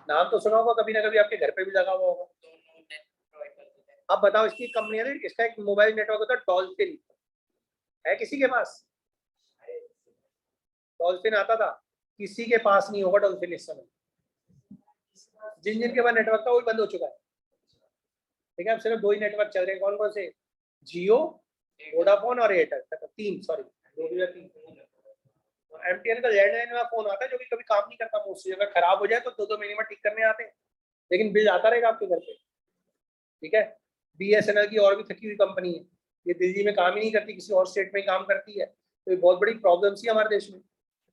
नाम तो सुना होगा कभी ना कभी, आपके घर पे भी लगा हुआ होगा। अब बताओ इसकी कंपनी है, इसका एक मोबाइल नेटवर्क होता है डॉल्फिन, है किसी के पास, डॉल्फिन आता था, किसी के पास नहीं होगा डॉल्फिन इस समय, जिन जिनके पास नेटवर्क था वो बंद हो चुका है। ठीक है, अब सिर्फ 2 ही नेटवर्क चल रहे हैं, कौन कौन से, जियो, वोडाफोन और एयरटेल, 3 सॉरी 2 MTN का लैंडलाइन में फोन आता है जो कि कभी काम नहीं करता, मोस्टली अगर खराब हो जाए तो 2-2 महीने में ठीक करने आते हैं, लेकिन बिल आता रहेगा आपके घर पे। ठीक है, BSNL की और भी थकी हुई कंपनी है, ये दिल्ली में काम ही नहीं करती, किसी और स्टेट में ही काम करती है, तो ये बहुत बड़ी प्रॉब्लम थी हमारे देश में।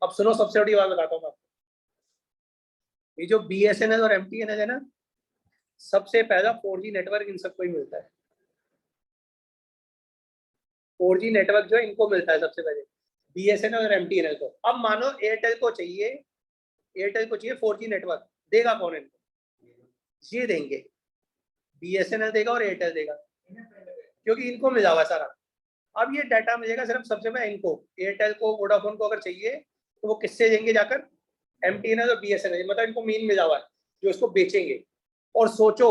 अब सुनो, सबसे बड़ी बात बताता हूँ आपको, ये जो BSNL और MTNL है ना, सबसे पहला 4G नेटवर्क इन सबको ही मिलता है। 4G नेटवर्क जो है इनको मिलता है सबसे पहले, BSNL और MTNL को। अब मानो एयरटेल को चाहिए 4G नेटवर्क, देगा कौन इनको, ये देंगे, BSNL देगा और एयरटेल देगा, क्योंकि इनको मिला हुआ सारा। अब ये डाटा मिलेगा सिर्फ सबसे पहले इनको, एयरटेल को, वोडाफोन को अगर चाहिए तो वो किससे देंगे, जाकर MTNL और BSNL, मतलब इनको मेन मिला हुआ है जो इसको बेचेंगे। और सोचो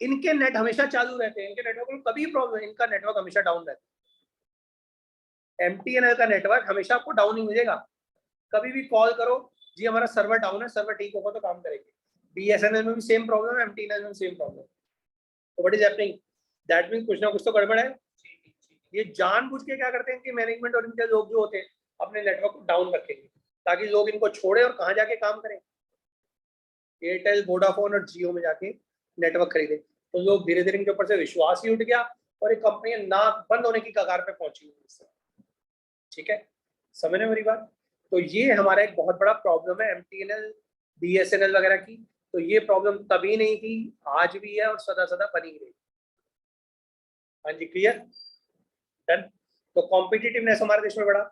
इनके नेट हमेशा चालू रहते हैं, इनके नेटवर्क में कभी प्रॉब्लम, इनका नेटवर्क हमेशा डाउन रहता है। MTNL का नेटवर्क हमेशा आपको डाउन ही मिलेगा, कभी भी कॉल करो जी हमारा सर्वर डाउन है, सर्वर ठीक होगा तो काम करेंगे। BSNL में भी सेम प्रॉब्लम है, MTNL में सेम प्रॉब्लम। तो what is happening, that means कुछ ना कुछ तो गड़बड़ है। ये जानबूझ के क्या करते हैं कि मैनेजमेंट और इनके लोग जो होते हैं अपने नेटवर्क को डाउन रखेंगे ताकि लोग इनको छोड़े और कहाँ जाके काम करें, एयरटेल, वोडाफोन और जियो में जाके नेटवर्क खरीदे। तो लोग धीरे धीरे इनके ऊपर से विश्वास ही उठ गया और ये कंपनियां ना बंद होने की कगार पे पहुंची हुई। ठीक है, समझ रहे मेरी बात। तो ये हमारा एक बहुत बड़ा प्रॉब्लम है MTNL, BSNL वगैरह की। तो ये प्रॉब्लम तभी नहीं थी, आज भी है और सदा सदा बनी रही। हाँ जी, क्लियर, डन। तो कॉम्पिटिटिवनेस हमारे देश में बढ़ा,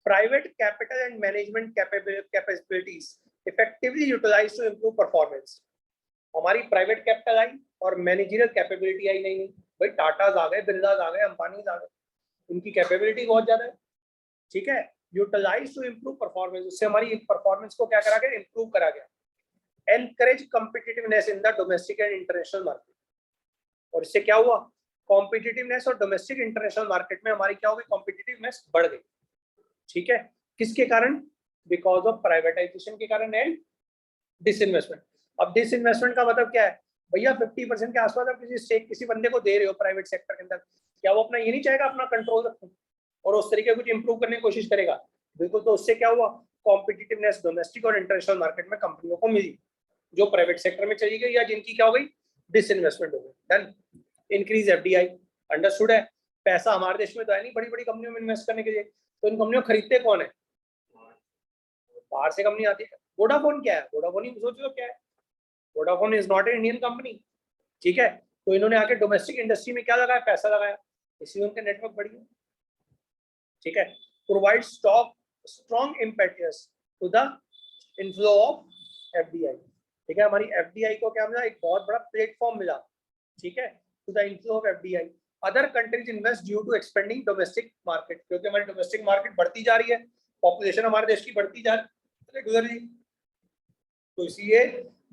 private capital and management capabilities effectively utilize to improve performance. हमारी प्राइवेट कैपिटल आई और मैनेजरियल कैपेबिलिटी आई। नहीं भाई, टाटाज आ गए, बिरलाज आ गए, अंबानी आ गए, इनकी कैपेबिलिटी बहुत ज्यादा है। ठीक है, यूटिलाइज टू इंप्रूव परफॉर्मेंस, उससे हमारी परफॉर्मेंस को क्या करा गया, इंप्रूव करा गया। Encourage competitiveness in the domestic and international market, और इससे क्या हुआ, कॉम्पिटिटिवनेस और डोमेस्टिक इंटरनेशनल मार्केट में हमारी क्या होगी, कॉम्पिटिटिवनेस बढ़ गई। ठीक है, किसके कारण, बिकॉज ऑफ प्राइवेटाइजेशन के कारण एंड डिसइन्वेस्टमेंट। अब डिसइन्वेस्टमेंट का मतलब क्या है, भैया 50% के आसपास आप किसी स्टेक किसी बंदे को दे रहे हो प्राइवेट सेक्टर के अंदर, क्या वो अपना ये नहीं चाहेगा अपना कंट्रोल रखूं और उस तरीके कुछ इंप्रूव करने की कोशिश करेगा, बिल्कुल। तो उससे क्या हुआ, कॉम्पिटिटिवनेस डोमेस्टिक और इंटरनेशनल मार्केट में कंपनियों को मिली जो प्राइवेट सेक्टर में चली गई या जिनकी क्या हो गई, डिसइन्वेस्टमेंट हो गई। डन। इंक्रीज FDI, अंडरस्टूड है। पैसा हमारे देश में तो है नहीं बड़ी बड़ी कंपनियों में इन्वेस्ट करने के लिए, तो इन कंपनियों खरीदते कौन है, बाहर से कंपनी आती है। वोडाफोन क्या है, वोडाफोन ही सोच लो क्या है, Vodafone is not an Indian company. ठीक है, तो इन्होंने आके डोमेस्टिक इंडस्ट्री में क्या लगाया, पैसा लगाया, इसलिए उनका नेटवर्क बढ़िया। ठीक है, provide strong impetus to the inflow of FDI। ठीक है, हमारी FDI को क्या मिला, एक बहुत बड़ा प्लेटफॉर्म मिला। ठीक है, to the inflow of FDI। Other countries invest due to expanding domestic market, क्योंकि हमारी डोमेस्टिक मार्केट बढ़ती जा रही है, पॉपुलेशन हमारे देश की बढ़ती जा रही है गुजर जी, तो इसलिए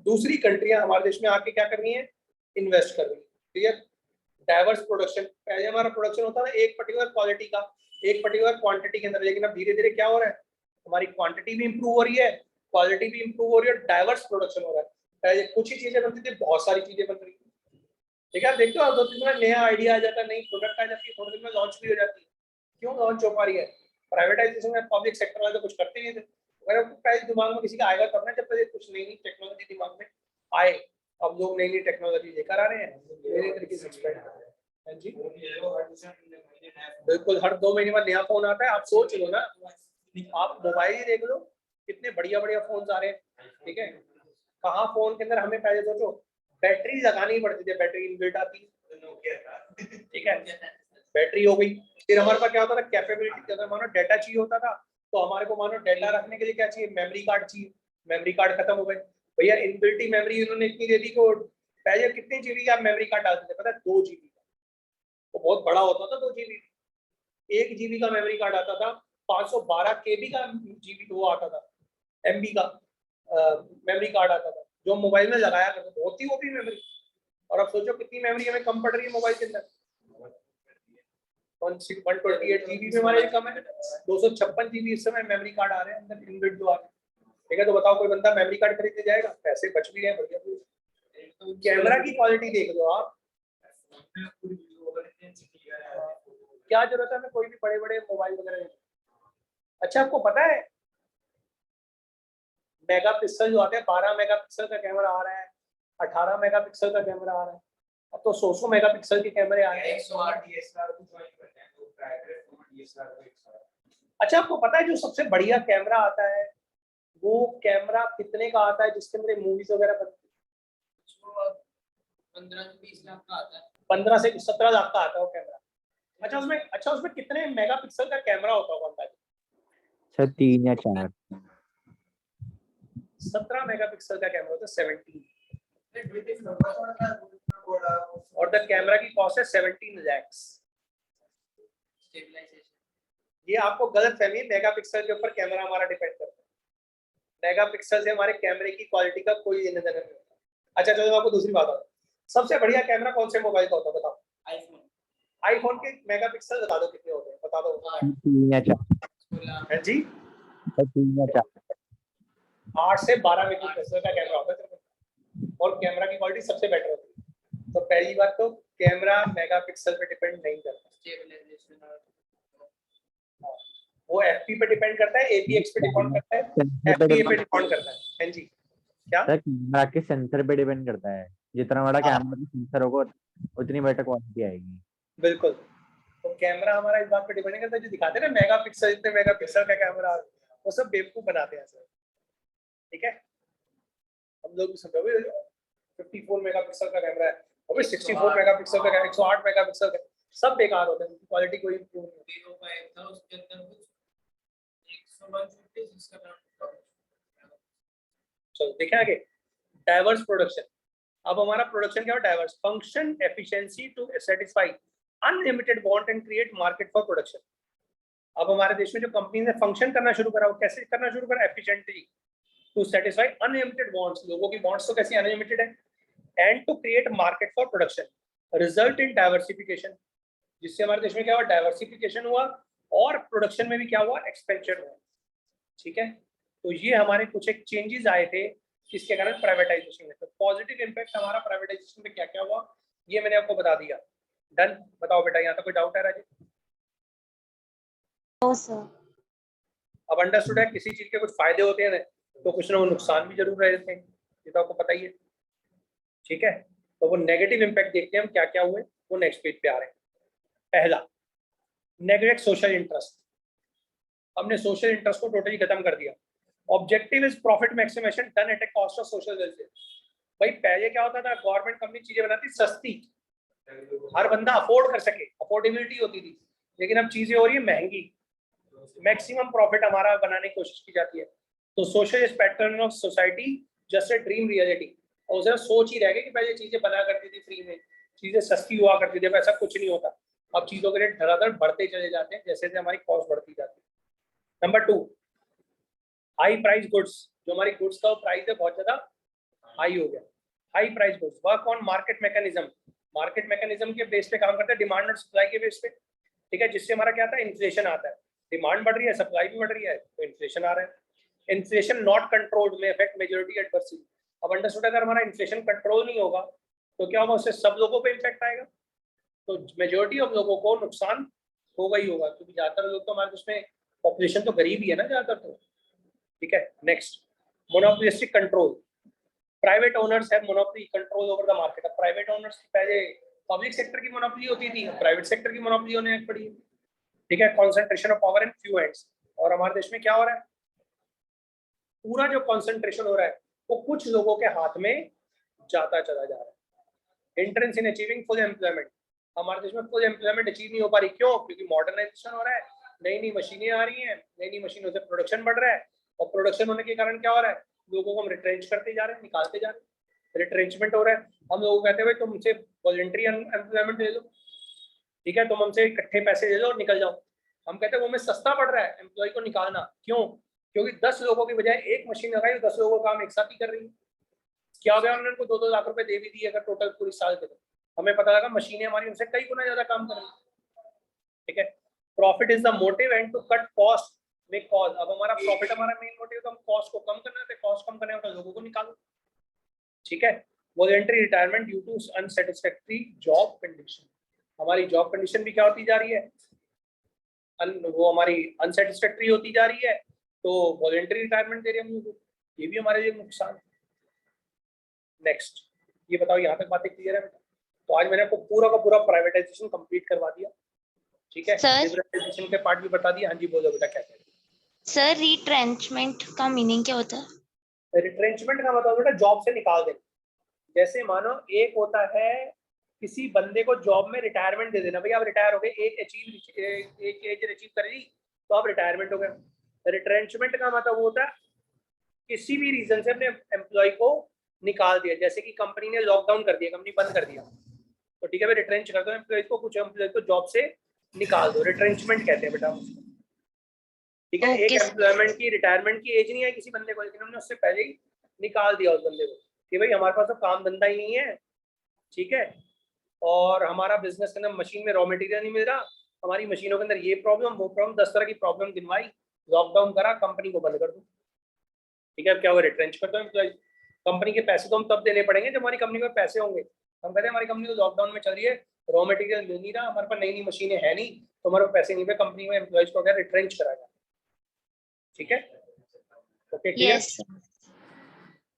दूसरी कंट्रियां हमारे देश में आके क्या कर रही है, इन्वेस्ट कर रही है। क्लियर। डाइवर्स प्रोडक्शन, पहले हमारा प्रोडक्शन होता था एक पर्टिकुलर क्वालिटी का, एक पर्टिकुलर क्वांटिटी के अंदर, लेकिन अब धीरे धीरे क्या हो रहा है, हमारी क्वांटिटी भी इंप्रूव हो रही है, क्वालिटी भी इंप्रूव हो रही है, डाइवर्स प्रोडक्शन हो रहा है। पहले कुछ ही चीजें बनती थी, बहुत सारी चीजें बन रही है। ठीक है, आप देखते हो आप 2-3 दिन में नया आइडिया आ जाता है, नई प्रोडक्ट आ जाती है, थोड़े दिन में लॉन्च भी हो जाती है। क्यों लॉन्च हो पा रही है? प्राइवेटाइजेशन में पब्लिक सेक्टर वाले तो कुछ करते नहीं थे। अगर आपको पहले दिमाग में किसी का आएगा तब ना, जब पहले कुछ नई नई टेक्नोलॉजी दिमाग में आए। अब लोग नई नई टेक्नोलॉजी लेकर आ रहे हैं, नई नई तरीके से एक्सपेंड कर रहे हैं। हाँ जी, बिल्कुल, हर 2 महीने बाद नया फोन आता है। आप सोच लो ना, आप मोबाइल ही देख लो, कितने बढ़िया बढ़िया फोन आ रहे हैं। ठीक है, कहाँ फोन के अंदर हमें पहले सोचो बैटरी लगानी पड़ती थी, बैटरी इनबिल्ट आती है। ठीक है, बैटरी हो गई। फिर हमारे पास क्या होता था, कैपेबिलिटी, अगर मानो डाटा चाहिए होता था तो हमारे को मानो डाटा रखने के लिए क्या चाहिए, मेमोरी कार्ड चाहिए। मेमोरी कार्ड खत्म हो गए भैया, इनबिल्ट मेमोरी इन्होंने इतनी दे दी कि पहले कितने जीबी का मेमोरी कार्ड डालते थे पता है, 2 GB का। वो बहुत बड़ा होता था 2 GB। 1 GB का मेमोरी कार्ड आता था, 512 KB का जीबी वो आता था, MB का मेमोरी कार्ड आता था, जो मोबाइल में लगाया करते थे। होती वो भी मेमोरी। और अब सोचो कितनी मेमोरी हमें कम पड़ रही है मोबाइल के अंदर। 128 GB में हमारे कम है, 256 GB इस समय मेमोरी कार्ड आ रहे हैं अंदर, इनबिल्ट जो आ रहे हैं। ठीक है, तो बताओ कोई बंदा मेमोरी कार्ड खरीदने जाएगा? पैसे बच भी गए, बढ़िया। कैमरा की क्वालिटी देख लो आप, क्या जरूरत है हमें कोई भी बड़े बड़े मोबाइल वगैरह। अच्छा, आपको पता है मेगापिक्सल जो आते हैं, 12 मेगापिक्सल का कैमरा आ रहा है, 18 मेगापिक्सल का कैमरा आ रहा है, अब तो 100 मेगापिक्सल के कैमरे आ रहे हैं। अच्छा, आपको पता है जो सबसे बढ़िया कैमरा आता है वो कैमरा कितने का आता है, जिसके अंदर मूवीज वगैरह बनती है? 15 से 20 लाख का आता है। 15 से 17 लाख का आता है वो कैमरा। अच्छा उसमें कितने मेगापिक्सल का कैमरा होता होगा अंदाजा? सर 3 या 4। 17 मेगापिक्सल का कैमरा होता है, 17। और द कैमरा की कॉस्ट है 17 lakhs। ये आपको गलत फहमी है, मेगापिक्सल के ऊपर कैमरा हमारा डिपेंड करता है। मेगापिक्सल से हमारे कैमरे की क्वालिटी का कोई लेना देना नहीं होता। अच्छा चलो, आपको दूसरी बात बताओ, सबसे बढ़िया कैमरा कौन से मोबाइल का होता है बताओ? आईफोन के मेगापिक्सल बता दो कितने होते हैं, बता दो। 3 या 4। है जी, 3 या 4। 8 से 12 मेगापिक्सल का कैमरा होता है, और कैमरा की क्वालिटी सबसे बेटर होती है। तो पहली बात तो कैमरा मेगापिक्सल पे डिपेंड नहीं करता, वो एफपी पे डिपेंड करता है, एपीएक्स पे डिपेंड करता है, एफपीए पे डिपेंड करता है। हाँ जी, क्या सर कैमरा के सेंसर पे डिपेंड करता है, जितना बड़ा कैमरा का सेंसर होगा उतनी बेटर क्वालिटी आएगी। बिल्कुल, तो कैमरा हमारा इस बात पे डिपेंड करता है, जो दिखाते हैं ना मेगापिक्सल, इतने मेगापिक्सल का कैमरा, वो सब बेवकूफ बनाते हैं सर। ठीक है, हम लोग समझो 54 मेगापिक्सल का कैमरा है, अबे 64 मेगापिक्सल का, 108 मेगापिक्सल का, सब बेकार होते हैं, क्वालिटी कोई इंप्रूव नहीं होती। उसके अंदर 101 जिसका नाम। चलो देखें आगे, डाइवर्स प्रोडक्शन। अब हमारा प्रोडक्शन क्या है? Diverse function efficiency to satisfy unlimited want and create market for production. अब हमारे देश में जो कंपनी ने फंक्शन करना शुरू करा, वो कैसे करना शुरू करा? Efficiently to satisfy unlimited wants, लोगों की वांट्स तो कैसी अनलिमिटेड है, and to create market for production, result in diversification, जिससे हमारे देश में क्या हुआ? डाइवर्सिफिकेशन हुआ, और प्रोडक्शन में भी क्या हुआ? एक्सपेंशन हुआ। ठीक है, तो ये हमारे कुछ एक चेंजेस आए थे जिसके कारण प्राइवेटाइजेशन में। तो पॉजिटिव इम्पैक्ट हमारा प्राइवेटाइजेशन में क्या क्या हुआ, ये मैंने आपको बता दिया। डन, बताओ बेटा, यहाँ तक कोई डाउट है राजीव? No sir. अब अंडरस्टूड है, किसी चीज के कुछ फायदे होते हैं तो कुछ ना वो नुकसान भी जरूर रहते हैं, ये तो आपको पता ही है। ठीक है, तो वो नेगेटिव इम्पैक्ट देखते हैं हम क्या क्या हुए, वो नेक्स्ट पेज पे आ रहे हैं। पहला, नेगेटिव सोशल इंटरेस्ट। हमने सोशल इंटरेस्ट को टोटली खत्म कर दिया। Objective is profit maximisation done at a cost of social welfare. भाई पहले क्या होता था, गवर्नमेंट कंपनी चीजें बनाती सस्ती, हर बंदा अफोर्ड कर सके, अफोर्डेबिलिटी होती थी, लेकिन अब चीजें हो रही है महंगी, मैक्सिमम प्रॉफिट हमारा बनाने की कोशिश की जाती है। तो social pattern of society just a dream reality, और उसे सोच ही रह गई कि पहले चीजें बना करती थी फ्री में, चीजें सस्ती हुआ करती थी, ऐसा कुछ नहीं होता। अब चीजों के रेट धड़ाधड़ बढ़ते चले जाते हैं जैसे जैसे हमारी कॉस्ट बढ़ती जाती है। Number 2, high price goods. जो हमारी गुड्स का प्राइस है बहुत ज्यादा हाई हो गया। High price goods work on market mechanism. Market mechanism के बेस पे काम करता है, डिमांड और सप्लाई के बेस पे। ठीक है, जिससे हमारा क्या आता है? इन्फ्लेशन आता है। डिमांड बढ़ रही है, सप्लाई भी बढ़ रही है, तो इन्फ्लेशन आ रहा है। इन्फ्लेशन नॉट कंट्रोल्ड में अफेक्ट मेजॉरिटी एडवर्सली। अब अंडरस्टूड, अगर हमारा इन्फ्लेशन कंट्रोल नहीं होगा तो क्या होगा, उससे सब लोगों पे इम्पैक्ट आएगा, तो मेजोरिटी ऑफ लोगों को नुकसान होगा ही होगा, क्योंकि ज्यादातर लोग तो हमारे उसमें पॉपुलेशन तो गरीब ही है ना ज्यादातर तो। ठीक है, next, monopolistic control. Private owners have monopoly control over the market. अब प्राइवेट ओनर्स पहले पब्लिक सेक्टर की मोनोपोली होती थी, प्राइवेट सेक्टर की मोनोपोली होने लग पड़ी है। ठीक है, concentration of power in few hands. और हमारे देश में क्या हो रहा है, पूरा जो कॉन्सेंट्रेशन हो रहा है वो कुछ लोगों के हाथ में जाता चला जा रहा है। Hindrance in achieving full employment. हमारे देश में फुल एम्प्लॉयमेंट अचीव नहीं हो पा रही, क्यों? क्योंकि मॉडर्नाइजेशन हो रहा है, नई नई मशीनें आ रही हैं, नई नई मशीनों से प्रोडक्शन बढ़ रहा है, और प्रोडक्शन होने के कारण क्या हो रहा है, लोगों को हम रिट्रेंच करते जा रहे हैं, निकालते जा रहे हैं, रिट्रेंचमेंट हो रहा है। हम लोग कहते हैं तुम हमसे वॉलंटरी एम्प्लॉयमेंट ले लो, ठीक है, तुम हमसे इकट्ठे पैसे ले लो और निकल जाओ। हम कहते हैं वो हमें सस्ता पड़ रहा है एम्प्लॉय को निकालना, क्यों? क्योंकि 10 लोगों की बजाय एक मशीन लगाई, 10 लोगों का काम एक साथ ही कर रही है। क्या हो गया, उन्होंने उनको 2-2 लाख रुपए दे भी दिए अगर टोटल पूरी साल के, तो हमें पता लगा मशीनें हमारी उनसे कई गुना ज्यादा काम कर रही है। ठीक है, profit is the motive and to cut cost में कॉज। अब हमारा प्रॉफिट हमारा मेन मोटिव, तो हम कॉस्ट को कम करना है, कॉस्ट कम करने का लोगों को निकालो। ठीक है, voluntary retirement due to unsatisfactory job condition. हमारी जॉब कंडीशन भी क्या होती जा रही है, वो हमारी अनसेटिस्फैक्टरी होती जा रही है, तो वॉलंटरी रिटायरमेंट दे रहे हैं हम लोगों को, ये भी हमारे लिए नुकसान। नेक्स्ट, ये बताओ यहाँ तक बातें क्लियर है बेटा? तो आज मैंने आपको पूरा का पूरा प्राइवेटाइजेशन कंप्लीट करवा दिया। ठीक है, लिबरलाइजेशन के पार्ट भी बता दिया। हाँ जी, बोलो बेटा क्या कह रहे हैं? सर रिट्रेंचमेंट का मीनिंग क्या होता है? रिट्रेंचमेंट का मतलब बेटा जॉब से निकाल देना। जैसे मानो एक होता है किसी बंदे को जॉब में रिटायरमेंट दे देना, भाई आप रिटायर हो गए, एक एज अचीव कर ली तो आप रिटायरमेंट हो गए। रिट्रेंचमेंट का मतलब होता है किसी भी रीजन से अपने एम्प्लॉय को निकाल दिया, जैसे कि कंपनी ने लॉकडाउन कर दिया, कंपनी बंद कर दिया, तो ठीक है भाई रिट्रेंच कर दो एम्प्लॉय को, कुछ एम्प्लॉय को जॉब से निकाल दो, रिट्रेंचमेंट कहते हैं बेटा उसको। ठीक है, एक एम्प्लॉयमेंट की रिटायरमेंट की एज नहीं है किसी बंदे को, लेकिन हमने उससे पहले ही निकाल दिया उस बंदे को कि भाई हमारे पास तो काम धंधा ही नहीं है, ठीक है, और हमारा बिजनेस के अंदर मशीन में रॉ मटेरियल नहीं मिल रहा, हमारी मशीनों के अंदर ये प्रॉब्लम वो प्रॉब्लम, 10 तरह की प्रॉब्लम गिनवाई, लॉकडाउन करा, कंपनी को बंद कर दो। ठीक है, अब क्या होगा, रिट्रेंच कर दो एम्प्लॉय। कंपनी के पैसे तो हम तब देने पड़ेंगे जब हमारी कंपनी में पैसे होंगे। हम कहते हैं हमारी कंपनी तो लॉकडाउन में चल रही है, रॉ मटेरियल मिल नहीं रहा, हमारे पास नई नई मशीनें है नहीं, तो हमारे पैसे नहीं पे, कंपनी में एम्प्लॉयज को अगर रिट्रेंच करा जाए। ठीक है, ओके क्लियर? यस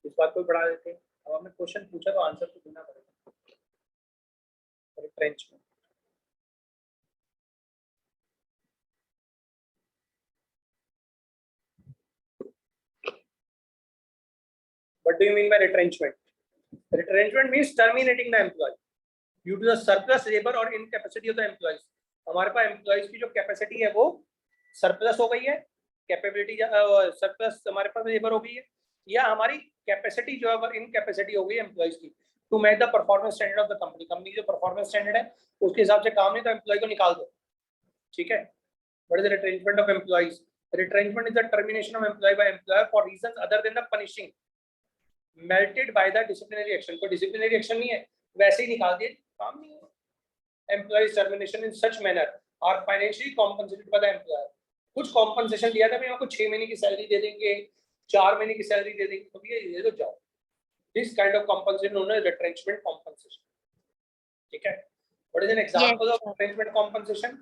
इस बात को बढ़ा देते हैं। अब हमने क्वेश्चन पूछा तो आंसर तो देना पड़ेगा। Retrenchment, what do you mean by retrenchment? Retrenchment means terminating the employee due to the surplus labor or incapacity of the employees. हमारे पास एम्प्लॉइज की जो कैपेसिटी है वो सरप्लस हो गई है, कैपेबिलिटी सरप्लस हमारे पास लेबर हो गई है, या हमारी कैपेसिटी जो है इनकैपेसिटी हो गई है एम्प्लॉइज की, to match the performance standard of the company. Company जो परफॉर्मेंस स्टैंडर्ड है उसके हिसाब से काम नहीं, तो एम्प्लॉय को निकाल दो। ठीक है, what is the retrenchment of employees? Retrenchment is the termination of employee by employer for reasons other than the punishing melted by the disciplinary action। कोई disciplinary action नहीं है, वैसे ही निकाल दिए, काम नहीं है। Employees termination in such manner are financially compensated by the employer। कुछ compensation दिया था, मैं आपको 6 महीने की सैलरी दे देंगे, 4 महीने की सैलरी दे देंगे, तो ये ले लो जाओ। This kind of compensation known as retrenchment compensation। ठीक है, what is an example of retrenchment compensation?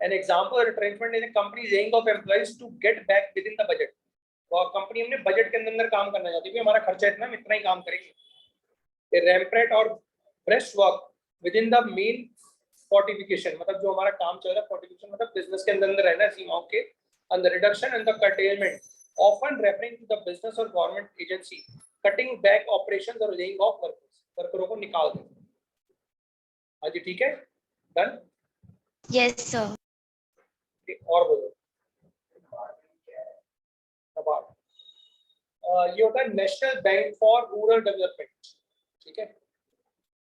An example of retrenchment is a company laying off employees to get back within the budget। और company हमने budget के अंदर काम करना चाहती है, हमारा खर्चा इतना, हम इतना ही काम करेंगे। रैम्परेट और breast work with in the main fortification, मतलब जो हमारा काम चल रहा है, फोर्टिफिकेशन मतलब बिजनेस के अंदर रहना, सीमाओं के अंदर। Reduction and the curtailment often referring to the business और government agency cutting back operations और लेइंग ऑफ वर्कर्स, वर्करों को निकाल दो। हाँ जी, ठीक है, डन? Yes sir. और बोलो। ये होता है national bank for rural development. ठीक है,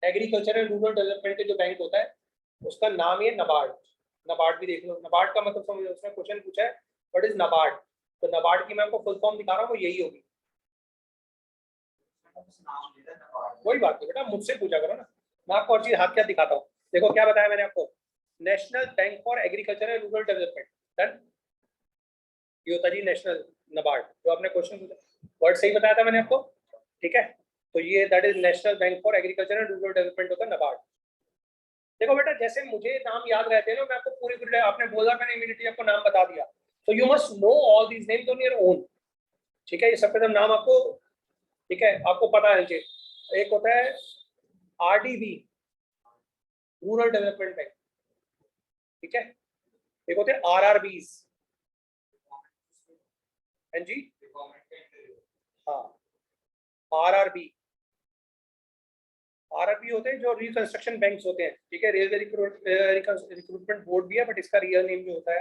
एग्रीकल्चर एंड रूरल डेवलपमेंट के जो बैंक होता है उसका नाम है नबार्ड। नबार्ड भी देख लो, नबार्ड का मतलब समझो, उसने क्वेश्चन पूछा है व्हाट इज नबार्ड, तो नबार्ड की मैं आपको फुल फॉर्म दिखा रहा हूँ, वो यही होगी। वही बात है बेटा, मुझसे पूछा करो ना, मैं आपको और चीज हाथ क्या दिखाता हूँ। देखो क्या बताया मैंने आपको, national bank for agriculture and rural development, done. ये होता जी नेशनल नबार्ड, जो आपने क्वेश्चन पूछा, वर्ड सही बताया था मैंने आपको। ठीक है, तो ये that is national bank for agriculture and rural development होता है, नाबार्ड। देखो बेटा, जैसे मुझे नाम याद रहते हैं ना, मैं आपको पूरी आपने बोला, मैंने इमीडिएटली आपको नाम बता दिया, तो you must know all these names on your own. ठीक है, ये सब नाम आपको, ठीक है, आपको पता है। एक होता है आरडीबी, रूरल डेवलपमेंट बैंक, ठीक है। एक होते हैं आरआरबीज, हाँ जी, हाँ, आरआरबी होते हैं जो रिकंस्ट्रक्शन बैंक्स होते हैं, ठीक है। रेलवे रिक्रूटमेंट बोर्ड भी है, बट इसका रियल नेम जो होता है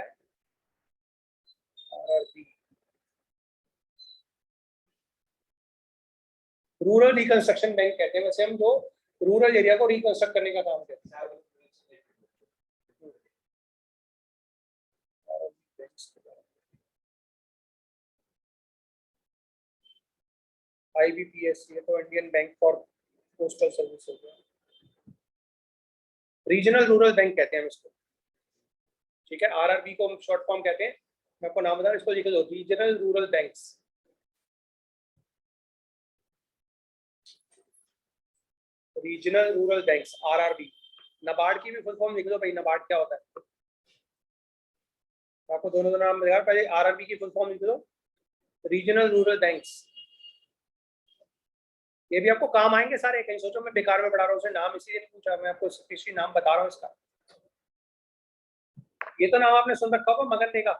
आरआरबी, रूरल रिकंस्ट्रक्शन बैंक कहते हैं वैसे हम, जो रूरल एरिया को रिकंस्ट्रक्ट करने का काम करते हैं। आईबीपीएस, ये तो Indian bank for postal service हो गया। रीजनल रूरल बैंक कहते हैं इसको, ठीक है। आरआरबी को हम शॉर्ट फॉर्म कहते हैं। मैं आपको नाम बता रहा हूं, इसको लिख दो, regional rural banks. Regional rural banks, RRB. NABARD की भी फुल फॉर्म लिख दो भाई, नाबार्ड क्या होता है। आपको दोनों का नाम मिलेगा, पहले आरआरबी की फुल फॉर्म लिख दो, रीजनल रूरल बैंक्स। ये भी आपको काम आएंगे सारे, कहीं सोचो मैं बेकार में पढ़ा रहा हूँ, उसे नाम इसीलिए नहीं पूछा, मैं आपको स्पेशली नाम बता रहा हूँ इसका। ये तो नाम आपने सुन रखा होगा, मगन नेगा।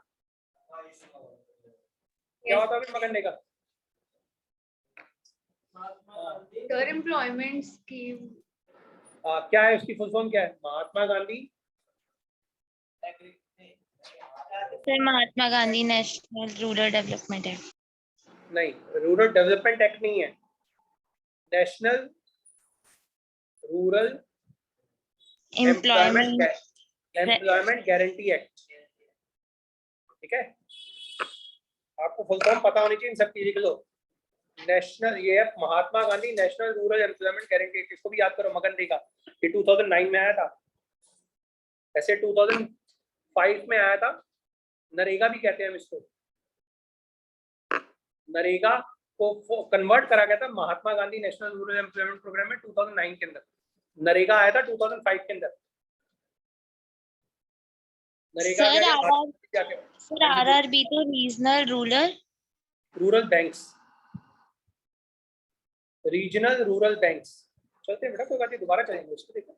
क्या होता है मगन नेगा? Sir employment scheme. क्या है उसकी फुल फॉर्म, क्या है? Mahatma Gandhi, sir Mahatma Gandhi national rural development act. नहीं, रूरल डेवलपमेंट एक्ट नहीं है, national rural employment guarantee act, ठीक है। आपको फुल फॉर्म पता होनी चाहिए, इन सब की लिख लो। नेशनल, ये है Mahatma Gandhi national rural employment guarantee act, इसको भी याद करो, मगन रेगा। ये 2009 में आया था, ऐसे 2005 में आया था। नरेगा भी कहते हैं हम इसको, नरेगा को कन्वर्ट करा गया था Mahatma Gandhi national rural employment programme में 2009 के अंदर। नरेगा आया था 2005 के अंदर। नरेगा सर आरआरबी तो regional rural banks, regional rural banks. चलते हैं बेटा, कोई बात नहीं, दोबारा चलेंगे उसको, देखो।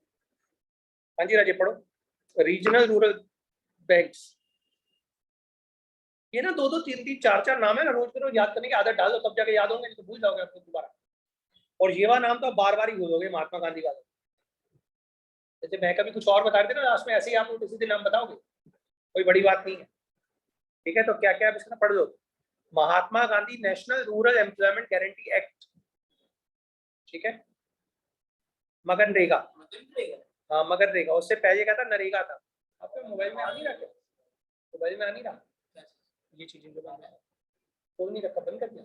हाँ जी राजे, पढ़ो, रीजनल रूरल बैंक्स। ये ना 2-2, 3-3, 4-4 नाम है ना, रोज रोज याद करने की आदत डाल दो, तब जाके याद होंगे, नहीं तो भूल जाओगे आपको दोबारा। और ये वाला नाम तो बार बार ही भूलोगे, महात्मा गांधी वाला। जैसे मैं कभी कुछ और बता रहे थे ना लास्ट में, ऐसे ही आप लोग किसी नाम बताओगे, कोई बड़ी बात नहीं है, ठीक है। तो क्या क्या इसका पढ़ लो, Mahatma Gandhi national rural employment guarantee act, ठीक है। मगनरेगा, हाँ मगनरेगा, उससे पहले क्या था, नरेगा था। आपके मोबाइल में आ नहीं रहा क्या? मोबाइल में आ नहीं रहा ये चीजें जो खोल नहीं रखा, बंद कर दिया।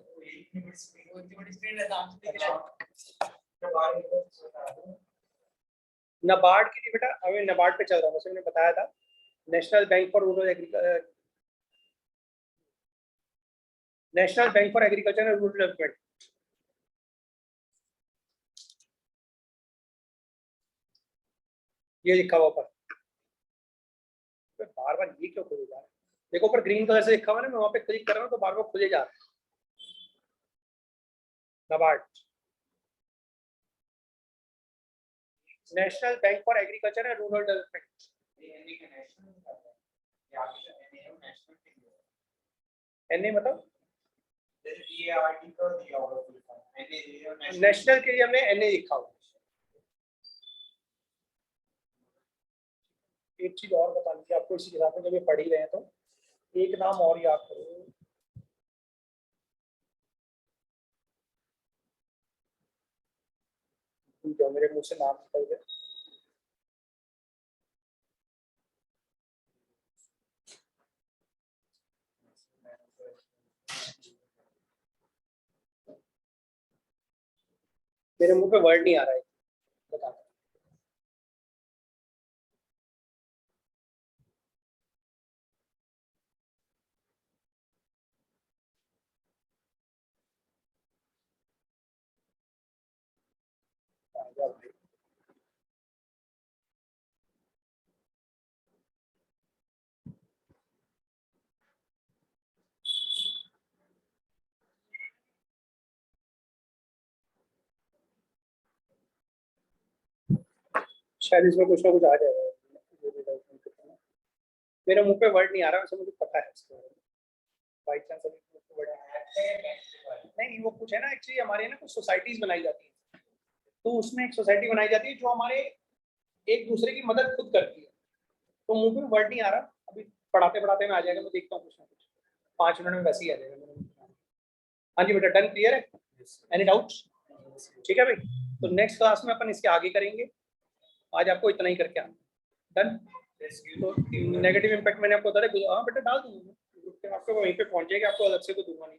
नाबार्ड की थी बेटा, अभी नाबार्ड पे चल रहा हूँ, मैंने बताया था, national bank for rural agriculture, national bank for agriculture and rural development. ये लिखा हुआ ऊपर, बार बार ये क्यों खुल जा रहा है? देखो ऊपर ग्रीन कलर से लिखा हुआ है ना, मैं वहां पे क्लिक कर रहा हूँ तो बार बार खुले जा रहा है। NABARD, national bank for agriculture and rural development. NA मतलब नेशनल के लिए हमने एनए लिखा हुआ। एक चीज और बतानी थी आपको इसी के साथ में, जब ये पढ़ ही रहे हैं तो एक नाम और याद करो, जो मेरे मुंह से नाम निकल गया। मेरे मुंह पे वर्ड नहीं आ रहा है, बता। शायद इसमें कुछ ना कुछ आ जाएगा। मेरे मुंह पे वर्ड नहीं आ रहा, वैसे मुझे पता है इसके बारे में। बाई चांस अभी मुंह पे word नहीं, वो कुछ है ना, एक्चुअली हमारे ना कुछ सोसाइटीज बनाई जाती है, तो उसमें एक सोसाइटी बनाई जाती है जो हमारे एक दूसरे की मदद खुद करती है। तो मुंह पे वर्ड नहीं आ रहा, अभी पढ़ाते पढ़ाते में आ जाएगा, मैं देखता हूँ कुछ ना कुछ 5 मिनट में वैसे ही आ जाएगा मेरे मुंह में। हाँ जी बेटा, डन, क्लियर है? Any doubts? ठीक है भाई, तो नेक्स्ट क्लास में अपन इसके आगे करेंगे। आज आपको इतना ही करके आना। डन? तो नेगेटिव इम्पैक्ट मैंने आपको बता दिया। हाँ बेटा, डाल दूंगा, आपको वहीं पे पहुंच जाएगा, आपको अलग से तो दूंगा नहीं।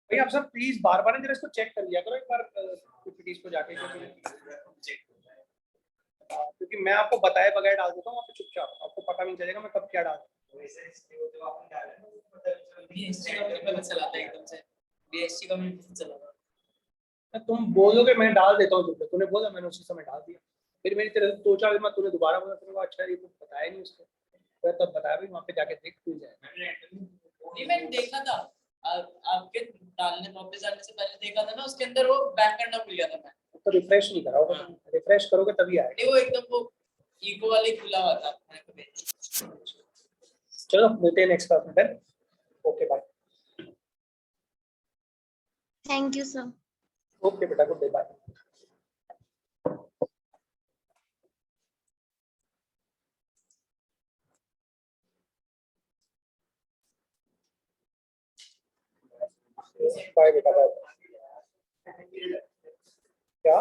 भाई आप सब प्लीज बार बार जरा इसको चेक कर लिया करो एक बार पीपीटीज को जाके, क्योंकि मैं आपको बताए बगैर डाल देता हूँ वहाँ पे चुपचाप, आपको पता नहीं चलेगा मैं कब क्या डाल। बीएससी का मुझे पता चला था एकदम से, बीएससी का मुझे पता चला था। तुम बोलोगे मैं डाल देता हूँ, जो तूने बोला मैंने उसी समय डाल दिया, फिर मेरी तरह 2-4 दिन बाद तूने दोबारा बोला, तेरे को अच्छा ये तो बताया नहीं उसको, तो तब बताया भाई, वहाँ पे जाके देख खुल जाए। नहीं मैंने देखा था, आपके डालने वापस डालने से पहले देखा था ना, उसके अंदर वो बैक करना भूल गया था मैं। तो रिफ्रेश नहीं करा होगा, रिफ्रेश करोगे तभी आएगा। नहीं वो एकदम वो ईगो वाले खुला हुआ था मैंने कभी। चलो मिलते हैं नेक्स्ट क्लास में फिर। Okay bye. Thank you, sir. Okay बेटा, गुड डे, बाय। बाय बेटा, बाय। क्या?